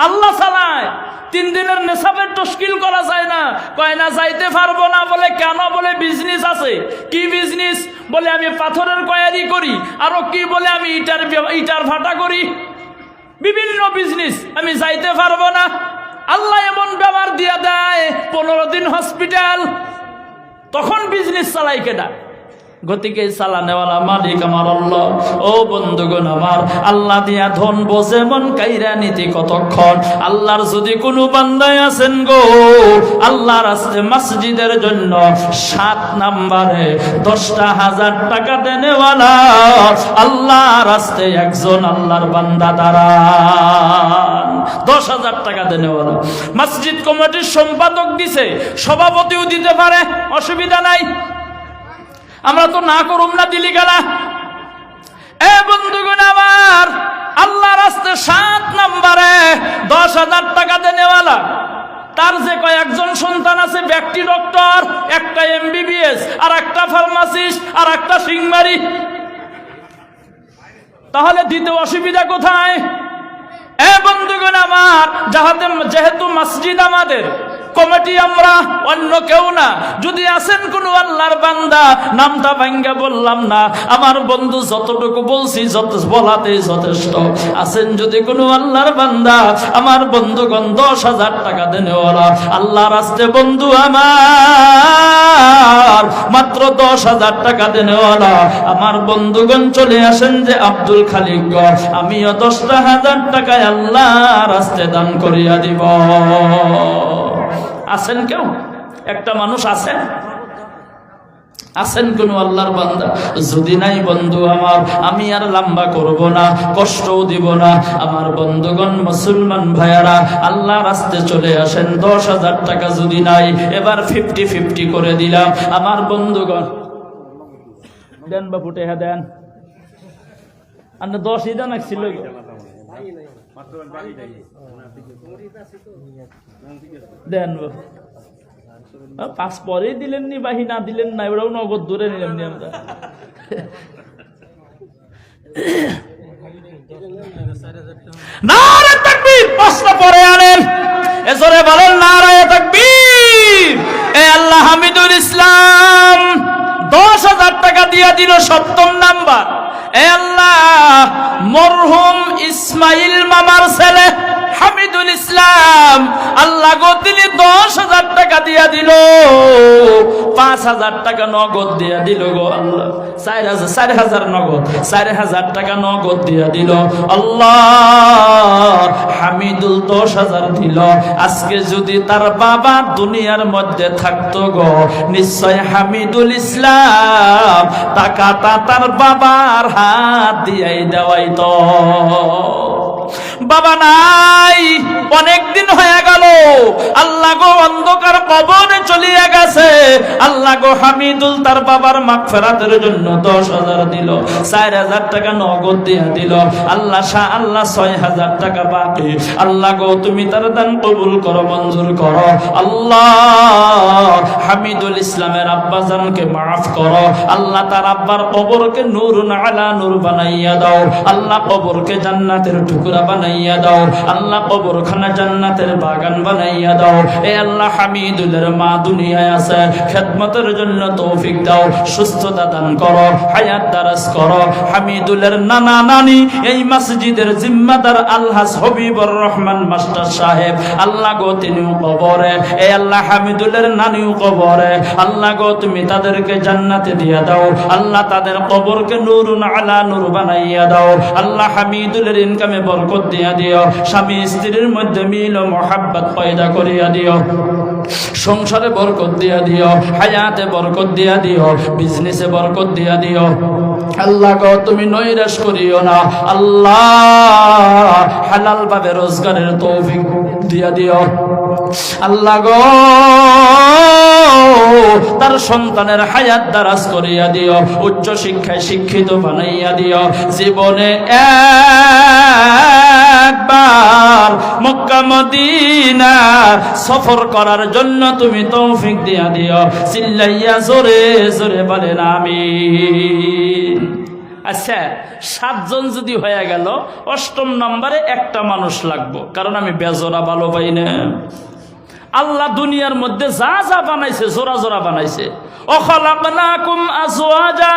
আল্লাহ চালায়। 3 দিনের নেশাবের তশকিল করা যায় না। কয় না যাইতে পারবো না। বলে কেন? বলে বিজনেস আছে। কি বিজনেস? বলে আমি পাথরের কয়ারি করি। আরো কি? বলে আমি ইটার ভাটা করি। বিভিন্ন বিজনেস, আমি যাইতে পারবো না। আল্লাহ এমন ব্যবহার দিয়া দেয়, 15 দিন হসপিটাল। তখন বিজনেস চালাই কেডা? গতিকে চালানেওয়ালা মালিক আমার আল্লাহ। ও বন্ধুগণ আমার, আল্লাহ দিয়া ধন বসে মন কাইরা নীতি কতক্ষণ। আল্লাহর যদি কোনো বান্দায় আছেন গো, আল্লাহর রাস্তায় মসজিদের জন্য 7 নম্বরে 10,000 টাকা দেনেওয়ালা আল্লাহর রাস্তায় একজন আল্লাহর বান্দা দাঁড়ান। 10,000 টাকা দেনেওয়ালা মসজিদ কমিটির সম্পাদক দিছে, সভাপতিও দিতে পারে, অসুবিধা নাই। আমরা তো না করুম না, দিলি গেলা। এ বন্ধুগণ আমার, আল্লাহ রাস্তায় 7 নম্বরে 10,000 টাকা দেনেওয়ালা, তার যে কয়েকজন সন্তান আছে, ব্যক্তি ডক্টর, একটা MBBS, আর একটা ফার্মাসিস্ট, আর একটা সিংমারি। তাহলে দিতে অসুবিধা কোথায়? এ বন্ধুগণ আমার, যেহেতু মসজিদ আমাদের, কমিটি আমরা, অন্য কেউ না। যদি আছেন কোন আল্লাহর বান্দা, নামটা ভাঙ্গা বললাম না, আমার বন্ধু যতটুকু বলছি বলাতে যথেষ্ট। আছেন যদি কোনো আল্লাহর বান্দা, আমার বন্ধুগণ 10,000 টাকা দেনেওয়ালা আল্লাহ রাস্তায় বন্ধু আমার, মাত্র 10,000 টাকা দেনেওয়ালা আমার বন্ধুগণ চলে আসেন যে আব্দুল খালিক গো, আমিও 10,000 টাকায় আল্লাহ রাস্তায় দান করিয়া দিব। আছেন কেউ? একটা মানুষ আছেন? আছেন কোন আল্লাহর বান্দা? যদি নাই বন্ধু আমার, আমি আর লম্বা করব না, কষ্টও দিব না। আমার বন্ধুগণ মুসলমান ভাইয়ারা, আল্লাহ রাস্তায় চলে আসেন। 10,000 টাকা যদি নাই, এবার 50-50 করে দিলাম। আমার বন্ধুগণ দেন বা ফুটে দেন। আর 10ই দেন ছিল দেন। 5 পরেই দিলেন নি, বাহি না দিলেন না, ওরাও নগদ ধরে নিলাম নি আমরা। নারে তাকবীর, 5টা পরে আনেন, এজরে বলেন নারে তাকবীর। এ আল্লাহ হামিদুল ইসলাম 10,000 টাকা দিয়ে দিল 7ম নাম্বার। এ আল্লাহ, মরহুম ইসমাইল মামার ছেলে হামিদুল ইসলাম, আল্লাহ গো তিনি 10,000 টাকা দিয়া দিল। 5,000 টাকা নগদ দিয়া দিল গো আল্লাহ। 4,000 নগদ, 4,000 টাকা নগদ দিয়া দিল আল্লাহ। হামিদুল 10,000 দিল। আজকে যদি তার বাবা দুনিয়ার মধ্যে থাকতো গো, নিশ্চয় হামিদুল ইসলাম টাকাটা তার বাবার হাত দিয়াই দেওয়াইতো। বাবা নাই, অনেক দিন হয়ে গেল, আল্লাহ গো অন্ধকার কবরে চলিয়া গেছে। আল্লাহ গো হামিদুল তার বাবার মাগফিরাতের জন্য 10,000 দিল, 4,000 টাকা নগদ দিয়া দিল আল্লাহ। 6,000 টাকা বাকি। আল্লাহ গো তুমি তার দান কবুল করো, মঞ্জুর করো আল্লাহ। হামিদুল ইসলামের আব্বা জানকে মাফ করো আল্লাহ। তার আব্বার কবরকে নূরুন আলা নূর বানাইয়া দাও আল্লাহ। কবরকে জান্নাতের টুকরা বানাইয়া দাও আল্লাহ। কবরখানা জান্নাতের বাগান বানাইয়া দাও। এ আল্লাহ হামিদুলের মা দুনিয়ায় আছে, খেদমতের জন্য তৌফিক দাও, সুস্থতা দান করো, হায়াত দারাজ করো। হামিদুলের নানা নানি এই মসজিদের জিম্মাদার আলহাজ হবিবুর রহমান মাস্টার সাহেব, আল্লাহ গো তিনিও কবরে, এ আল্লাহ হামিদুলের নানিও কবরে, আল্লাহ গো তুমি তাদেরকে জান্নাতে দিয়ে দাও, আল্লাহ তাদের কবরকে নূরুন আলা নূর বানাইয়া দাও। আল্লাহ হামিদুলের ইনকামে বরকত দিয়া দিও, স্বামী স্ত্রীর মধ্যে মিল ও মোহাব্বত পয়দা করিয়া দিও, সংসারে বরকত দিয়া দিও, হায়াতে বরকত দিয়া দিও, বিজনেসে বরকত দিয়া দিও। আল্লাহ গো তুমি নৈরাশ করিও না, আল্লাহ হালাল ভাবে রোজগারের তৌফিক দিয়া দিও। আল্লাহ গো তার সন্তানের হায়াত দারাজ করিয়া দিও, উচ্চ শিক্ষায় শিক্ষিত বানাইয়া দিও। জীবনে একবার মক্কা মদিনা সফর করার জন্য তুমি তৌফিক দিয়া দিও। চিল্লাইয়া জোরে জোরে বলেন আমিন। আচ্ছা, 7 জন যদি হয়ে গেল, 8ম নম্বরে একটা মানুষ লাগবো, কারণ আমি বেজোড়া ভালো পাই না। আল্লাহ দুনিয়ার মধ্যে যা যা বানাইছে জোড়া জোড়া বানাইছে। অখালাকনাকুম আজওয়াজা,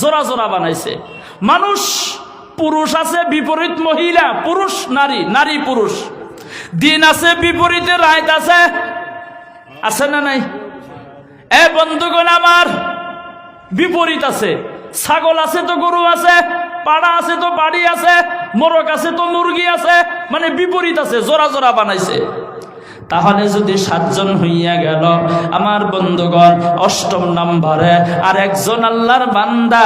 জোড়া জোড়া বানাইছে। মানুষ পুরুষ আছে, বিপরীত মহিলা, পুরুষ নারী, নারী পুরুষ। দিন আছে, বিপরীতে রাত আছে, আছে না নাই? এ বন্ধুগণ আমার, বিপরীত আছে। ছাগল আছে তো গরু আছে, পাড়া আছে তো বাড়ি আছে, মোরগ আছে তো মুরগি আছে, মানে বিপরীত আছে, জোড়া জোড়া বানাইছে। তাহলে যদি 7 জন হইয়া গেল, আমার বন্ধুগণ 8ম নম্বরে আর একজন আল্লাহর বান্দা,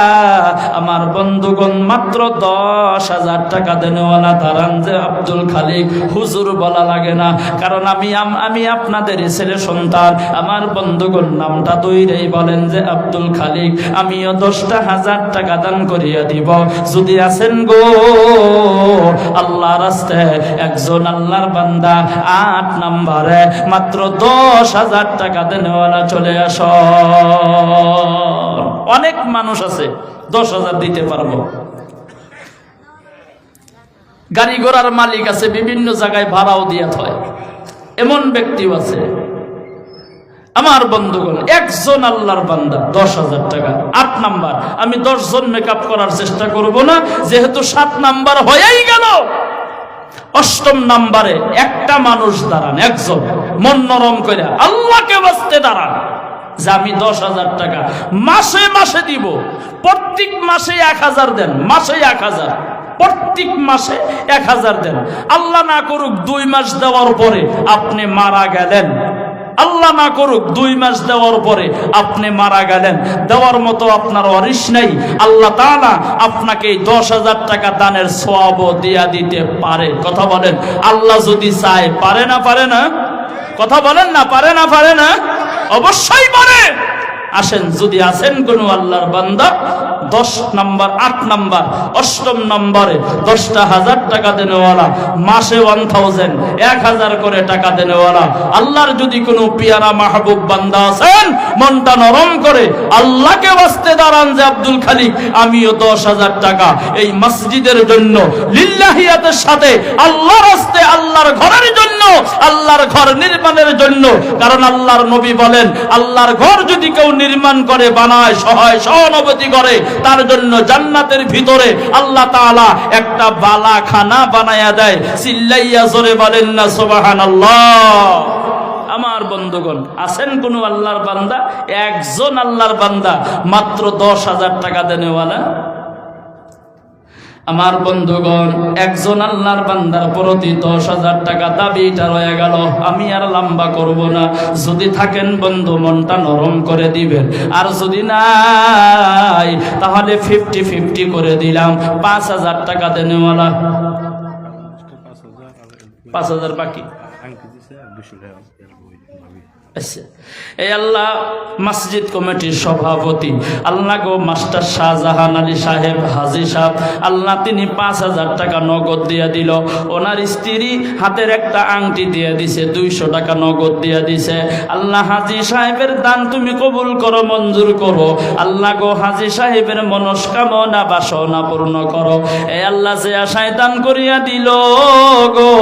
আমার বন্ধুগণ মাত্র 10,000 টাকা দেনওয়ালা দাঁড়ান যে আব্দুল খালিক হুজুর বলা লাগে না, কারণ আমি আপনাদের ছেলে সন্তান। আমার বন্ধুগণ নামটা দইরেই বলেন যে আব্দুল খালিক, আমিও 10,000 টাকা দান করিয়া দিব। যদি আছেন গো আল্লাহ রাস্তায় একজন আল্লাহর বান্দা, 8 নম্বর মাত্র 10,000 টাকা দেনওয়ালা চলে আস। অনেক মানুষ আছে 10,000 দিতে পারবো। গাড়ি ঘোড়ার মালিক আছে, বিভিন্ন জায়গায় ভাড়াও দিয়ে হয়, এমন ব্যক্তিও আছে। আমার বন্ধুগণ একজন আল্লাহর বান্দা 10,000 টাকা। 8 নাম্বার, আমি 10 জন মেকআপ করার চেষ্টা করব না, যেহেতু 7 নাম্বার হয়েই গেল। 8ম নাম্বারে একটা মানুষ দাঁড়ান, একজন মন নরম করে আল্লাহকে বাঁচতে দাঁড়ান যে আমি 10,000 টাকা মাসে মাসে দিব। প্রত্যেক মাসে 1,000 দেন, মাসে 1,000, প্রত্যেক মাসে 1,000 দেন। আল্লাহ না করুক 2 মাস দেওয়ার পরে আপনি মারা গেলেন, আল্লাহ না করুক 2 মাস দেওয়ার পরে আপনি মারা গেলেন, দেওয়ার মতো আপনার ওয়ারিশ নাই, আল্লাহ তাআলা আপনাকে 10,000 টাকা দানের সওয়াবও দিয়া দিতে পারে। কথা বলেন, আল্লাহ যদি চায় পারে না? পারে না? কথা বলেন না, পারে না? পারে না? অবশ্যই পারে। আসেন, যদি আছেন কোন আল্লাহর বান্দা 10 নাম্বার, 8 নাম্বার, 8ম নম্বরে 10,000 টাকা দেনেওয়ালা, মাসে 1000, 1,000 করে টাকা দেনেওয়ালা আল্লাহর যদি কোনো পিয়ারা মাহবুব বান্দা আছেন, মনটা নরম করে আল্লাহকে বাঁচতে দাঁড়ান যে আব্দুল খালিক আমিও 10,000 টাকা এই মসজিদের জন্য লিল্লাহিয়াতের সাথে আল্লাহর রাস্তে, আল্লাহর ঘরের জন্য, আল্লাহর ঘর নির্মাণের জন্য। কারণ আল্লাহর নবী বলেন, আল্লাহর ঘর যদি কেউ নির্মাণ করে, বানায়, সহায় সহানুভূতি করে, তার জন্য জান্নাতের ভিতরে আল্লাহ তাআলা একটা বালাখানা বানায়া দেয়। চিল্লাইয়া জোরে বলেন না সুবহানাল্লাহ। আমার বন্ধুগণ আছেন কোন আল্লাহর বান্দা, একজন আল্লাহর বান্দা মাত্র 10,000 টাকা দেনেওয়ালা? আমার বন্ধুগণ একজন আল্লাহর বান্দার প্রতি 10,000 টাকা দাবিটা রয়ে গেল। আমি আর লম্বা করব না। যদি থাকেন বন্ধু মনটা নরম করে দিবেন, আর যদি নাই তাহলে 50-50 করে দিলাম। 5,000 টাকা দেনেওয়ালা, 5,000 বাকি। এই আল্লাহ মসজিদ কমিটির সভাপতি আল্লাহ গো মাস্টার শাহজাহান আলী সাহেব হাজী সাহেব, আল্লাহ তিনি 5,000 টাকা নগদ দিয়ে দিল। ওনার স্ত্রী হাতের একটা আংটি দিয়ে দিছে, 200 টাকা নগদ দিয়ে দিছে। আল্লাহ হাজী সাহেবের দান তুমি কবুল করো, মঞ্জুর করো। আল্লাহ গো হাজী সাহেবের মনস্কামনা বাসনা পূর্ণ করো। এই আল্লাহ যে আশায় দান করিয়া দিল গো,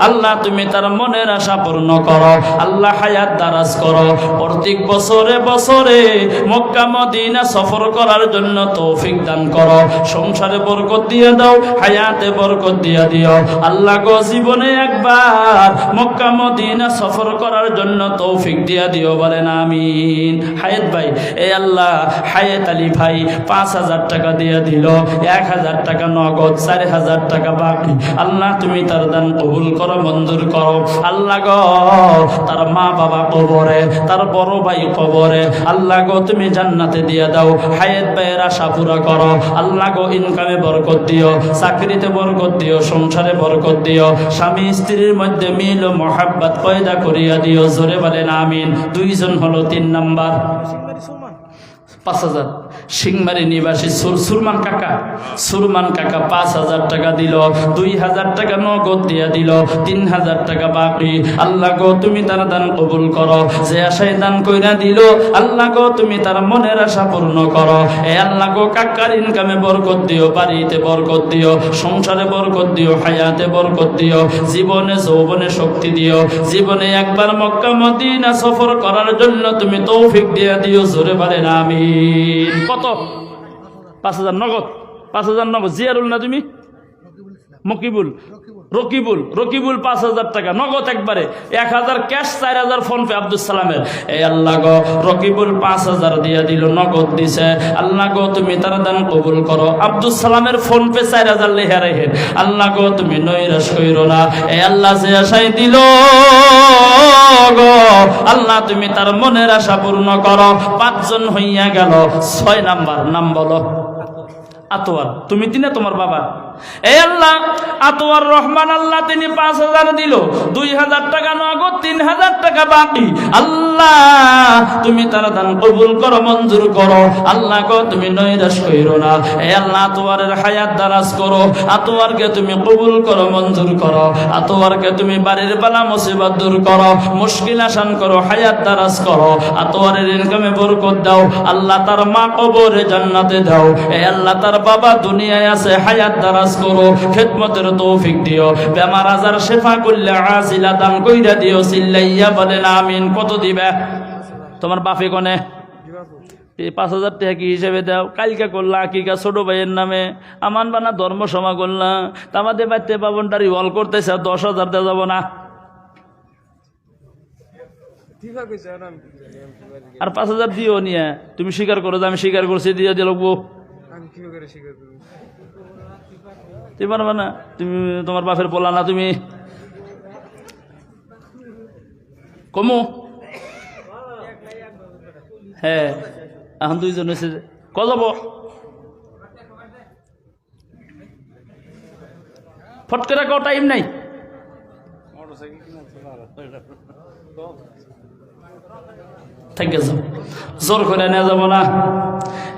আল্লাহ তুমি তার মনের আশা পূর্ণ করো, আল্লাহ হায়াত দারাজ করো, প্রত্যেক বছরে বছরে মক্কা মদিনা সফর করার জন্য তৌফিক দান করো, সংসারে বরকত দিয়ে দাও, হায়াতে বরকত দিয়ে দিও। আল্লাহ গো জীবনে একবার মক্কা মদিনা সফর করার জন্য তৌফিক দিয়ে দিও, বলেন আমিন। হায়াত ভাই, এ আল্লাহ হায়াত আলী ভাই 5,000 টাকা দিয়ে দিল, 1,000 টাকা নগদ, 4,000 টাকা বাকি। আল্লাহ তুমি তার দান কবুল করো, মঞ্জুর করো। আল্লাহ গো তার মা বাবা কবরে, তার বড় ভাই কবরে, আল্লাহ গো তুমি জান্নাতে দিয়ে দাও, হায়াত ভাইয়ের আশা পুরা করো। আল্লাহ গো ইনকামে বরকত দিও, চাকরিতে বরকত দিও, সংসারে বরকত দিও, স্বামী স্ত্রীর মধ্যে মিল ও মহাব্বত পয়দা করিয়া দিও। জোরে বলেন আমিন। 2 জন হলো, 3 নাম্বার 5,000 সিংমারি নিবাসী সুরমান কাকা, সুরমান কাকা 5,000 টাকা দিল, 2,000 টাকা নগদ দিয়া দিল, 3,000 টাকা বাকি। আল্লাহ গো তুমি তার দান কবুল করো, যে আশায় দান কইরা দিল আল্লাহ গো তুমি তার মনের আশা পূর্ণ করো। এ আল্লাহ গো কাকার ইনকামে বরকত দিও, বাড়িতে বরকত দিও, সংসারে বরকত দিও, হায়াতে বরকত দিও, জীবনে যৌবনে শক্তি দিও, জীবনে একবার মক্কা মদিনা সফর করার জন্য তুমি তৌফিক দিয়া দিও। জোরে বলেন আমিন। কত? 5,000 নগদ, 5,000 নগদ। জিয়ারুল না তুমি? মকিবুল, রকিবুল 5,000 টাকা নগদ একবারে, 1,000 ক্যাশ, 4,000 ফোন পে আব্দুল সালামের। এই আল্লাহ গো রকিবুল 5,000 দিয়ে দিল, নগদ দিছে। আল্লাহ গো তুমি তার দান কবুল করো। আব্দুল সালামের ফোন পে 4,000 লেখা রেখে, আল্লাহ গো তুমি নৈরাশ কইরো না। এই আল্লাহ যে আশায় দিল গো আল্লাহ তুমি তার মনের আশা পূর্ণ করো। 5 জন হইয়া গেল। 6 নাম্বার নাম বলো। আতোয়ার, তুমি দিনে তোমার বাবা। এই আল্লাহ আতোয়ার রহমান, আল্লাহ তিনি 5,000 দিল, 2,000 টাকা নগদ, 3,000 টাকা বাকি। আল্লাহ তুমি তার দান কবুল করো, মঞ্জুর করো। আল্লাহ গো তুমি নৈরাশ কইরো না। এই আল্লাহ আতোয়ারের হায়াত দারাজ করো, আতোয়ারকে তুমি কবুল করো, মঞ্জুর করো। আতোয়ারকে তুমি বাড়ির বালা মুসিবত দূর করো, মুশকিল আসান করো, হায়াত দারাজ করো। আতোয়ারের ইনকামে বরকত দাও। আল্লাহ তার মা কবরে জান্নাতে দাও। এই আল্লাহ তার বাবা দুনিয়ায় আছে, হায়াত দারাজ করো, খেদমতের তৌফিক দিও। বেমার আজার শেফা করলে আসিলা দান কইরা দিও। চিল্লাইয়া বলেন আমিন। কত দিবে তোমার বাপে কোনে? 5,000 টাকা কি হিসেবে দাও? কালকে করলা আকিকা ছোট ভাইয়ের নামে, আমান বানা ধর্ম সমা করলা, তামাদের বাড়িতে পাবনটারি ওয়াল করতেছে, 10,000 দেওয়া যাব না? আর 5,000 দিও নিয়ে তুমি স্বীকার করো যে আমি স্বীকার করছি, দিয়ে দিয়ে লোক তুমি পারবা না? তুমি তোমার বাপের বলা না, তুমি কমু। হ্যাঁ এখন 2 জন হয়েছে, ক যাব ফট করে কাও, টাইম নাই। ঠিক আছে, জোর করে নিয়ে যাবো না।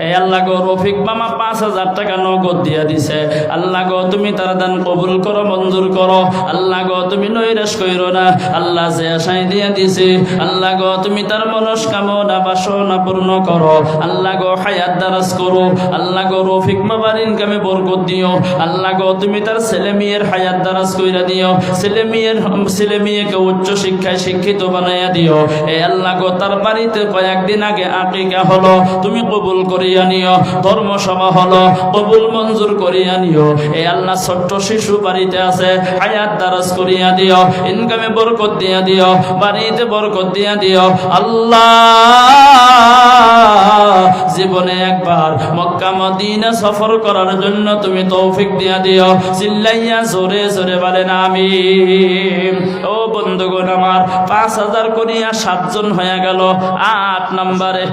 এই আল্লাহ গো রফিক মামা 5,000 টাকা নগদ দিয়া দিছে। আল্লাহ গো তুমি তার দান কবুল করো, মঞ্জুর করো। আল্লাহ গো তুমি নৈরাশ কইরো না। আল্লাহ যে আশায় দিয়া দিছে আল্লাহ গো তুমি তার মনস্কামনা বাসনা পূর্ণ করো। আল্লাহ গো হায়াত দারাজ করো। আল্লাহ গো রফিক মামার ইনকামে বরকত দিও। আল্লাহ গো তুমি তার ছেলে মেয়ের হায়াত দারাজ কইরা দিও। ছেলে মেয়েকে উচ্চ শিক্ষায় শিক্ষিত বানাইয়া দিও। এই আল্লাহ গো তার বাড়িতে কয়েকদিন আগে আকিকা হলো, তুমি কবুল করিয়া নিও। ধর্মসভা হলো, কবুল মঞ্জুর করিয়া নিও। এই আল্লাহ ছোট্ট শিশু বাড়িতে আছে, হায়াত দারাজ করিয়া দিও, ইনকামে বরকত দিয়া দিও, বাড়িতে বরকত দিয়া দিও। আল্লাহ জীবনে একবার মক্কা মদিনা সফর করার জন্য তুমি তৌফিক দিয়া দিও। চিল্লাইয়া জোরে জোরে বলেন আমিন। ও বন্ধুগণ আমার, 5,000 করিয়া 7 জন হয়ে গেল। 8 নম্বরে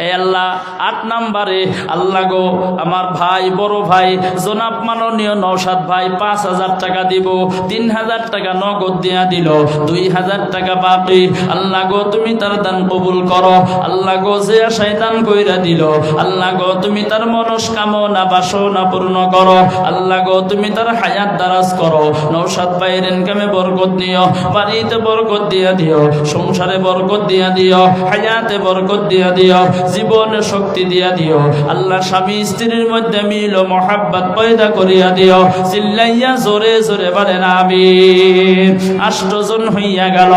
এই আল্লাহ 8 নম্বরে আল্লাহ গো আমার ভাই, বড় ভাই জনাব মাননীয় নওশাদ ভাই 5,000 টাকা দিব, 3,000 টাকা নগদ দিয়া দিল, 2,000 টাকা বাকি। আল্লাহ গো তুমি তার দান কবুল করো। আল্লাহ গো যে আশায় দান কইরা দিল আল্লাহ গো তুমি তার মনস্কামনা বাসনা পূর্ণ করো। আল্লাহ গো তুমি তার হায়াত দারাজ করো। নওশাদ ভাইয়ের ইনকামে বরকত নিও, বাড়িতে বরকত দিয়া দিও, সংসারে বরকত দিয়া দিও, হায়াতে বরকত দিয়া দিও। জীবনে শক্তি দিয়া দিও আল্লাহ, স্বামী স্ত্রীর মধ্যে মিল ও মহাব্বত পয়দা করিয়া দিও। চিল্লাইয়া জোরে জোরে বলেন আমিন। 8 জন হইয়া গেল।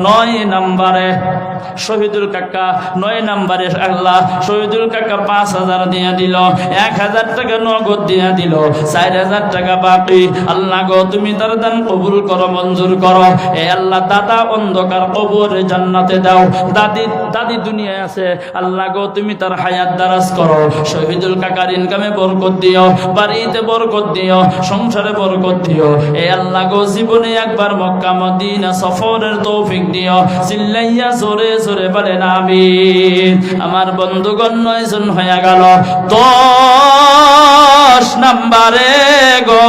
9 নম্বরে শহীদুল কাকা, 9 নম্বরে আল্লাহ শহীদুল কাকা 5000 দিয়া দিল, 1000 টাকা নগদ দিয়া দিল, 4000 টাকা বাকি। আল্লাহ গো তুমি তার দান কবুল করো, মঞ্জুর করো। এ আল্লাহ দাদা অন্ধকার কবরে জান্নাতে দাও। দাদি দুনিয়ায় আছে, আল্লাহ গো তুমি তার হায়াত দারাজ করো। শহীদুল কাকার ইনকামে বরকত দিও, বাড়িতে বরকত দিও, সংসারে বরকত দিও। এ আল্লাহ গো জীবনে একবার মক্কা মদিনা সফরের তৌফিক দিও। চিল্লাইয়া জোরে জোরে বলেন আমিন। আমার বন্ধুগণ 9 জন হয়ে গেল। 10 নম্বরে গো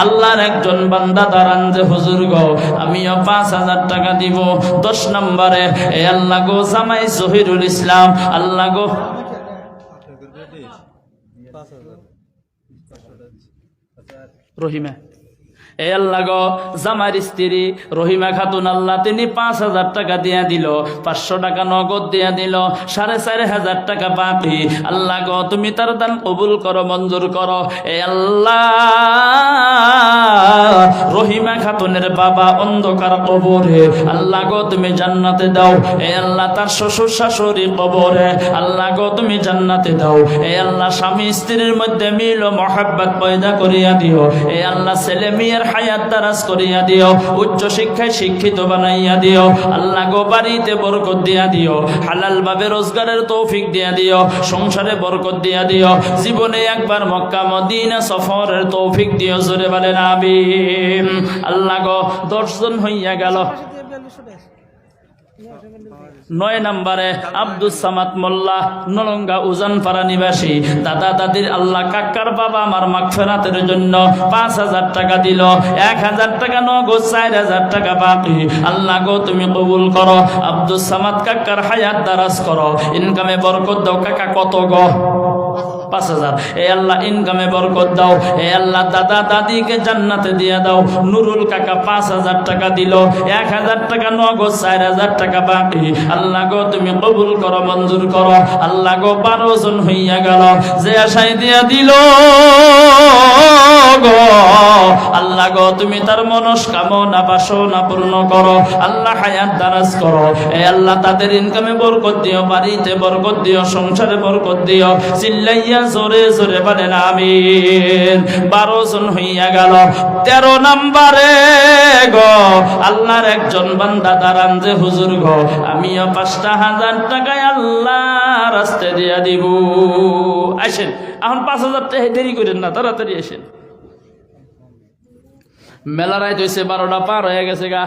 আল্লাহর একজন বান্দা দাঁড়ান যে হুজুর গো আমিও 5000 টাকা দিব। 10 নম্বরে এ আল্লাহ গো জামাই জহিরুল ইসলাম, আল্লাহ গো রহিমা, এ আল্লাহ গো জামার স্ত্রী রহিমা খাতুন, আল্লাহ তিনি 5000 টাকা দিয়া দিল, 500 টাকা নগদ দিয়া দিল, 4500 টাকা বাকি। আল্লাহ গো তুমি তার দান কবুল করো, মঞ্জুর করো। এ আল্লাহ রহিমা খাতুনের বাবা অন্ধকার কবরে, আল্লাহ গো তুমি জান্নাতে দাও। এ আল্লাহ তার শ্বশুর শাশুড়ি কবরে, আল্লাহ গো তুমি জান্নাতে দাও। এ আল্লাহ স্বামী স্ত্রীর মধ্যে মিল ও মহাব্বত পয়দা করিয়া দিও। এ আল্লাহ ছেলে মেয়ের হায়াত দারাজ করিয়া দিও, উচ্চ শিক্ষায় শিক্ষিত বানাইয়া দিও। আল্লাহ গো বাড়িতে বরকত দিয়া দিও, হালাল ভাবে রোজগারের তৌফিক দিয়া দিও, সংসারে বরকত দিয়া দিও। জীবনে একবার মক্কা মদিনা সফরের তৌফিক দিও। জোরে বলেন আমিন। আল্লাহ গো 10 জন হইয়া গেল। 9 নম্বরে আব্দুস সামাদ মোল্লা, নলঙ্গা উজানপাড়া নিবাসী, দাদা দাদির আল্লাহ কাকার বাবা আমার মাগফিরাতের জন্য 5000 টাকা দিল, 1000 টাকা নগদ, 4000 টাকা বাকি। আল্লাহ গো তুমি কবুল করো। আব্দুস সামাদ কাকার হায়াত দারাজ করো, ইনকামে বরকত দাও। কাকা কত গো? 5000। এ আল্লাহ ইনকামে বরকত দাও। এ আল্লাহ দাদা দাদিকে জান্নাতে দিয়ে দাও। নুরুল কাকা 5000 টাকা দিল, 1000 টাকা নগদ, 4000 টাকা বাকি। আল্লাহ গো তুমি কবুল করো, মঞ্জুর করো। আল্লাহ গো 12 জন হইয়া গেল। যে আশায় দিয়া দিল গো আল্লাহ গো তুমি তার মনস্কামনা বাসনা পূর্ণ করো। আল্লাহ হায়াত দারাজ করো। এ আল্লাহ তাদের ইনকামে বরকত দিও, বাড়িতে বরকত দিও, সংসারে বরকত দিও। চিল্লাইয়া জোরে জোরে বলেন আমিন। 12 জন হইয়া গেল। 13 নম্বরে গো আল্লাহর একজন বান্দা দাঁড়ান যে হুজুর গো আমিও 5000 টাকায় আল্লাহ রাস্তায় দিয়া দিব। আসেন এখন 5000 টাকা দেরি করেন না, তাড়াতাড়ি আসেন। মেলা রাত হয়েছে, 12টা পার হয়ে গেছে গা।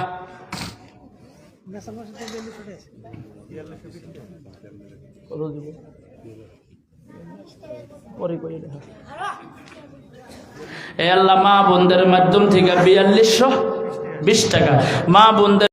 এ আল্লাহ মা বোনদের মাধ্যম থেকে 4220 টাকা মা বোনদের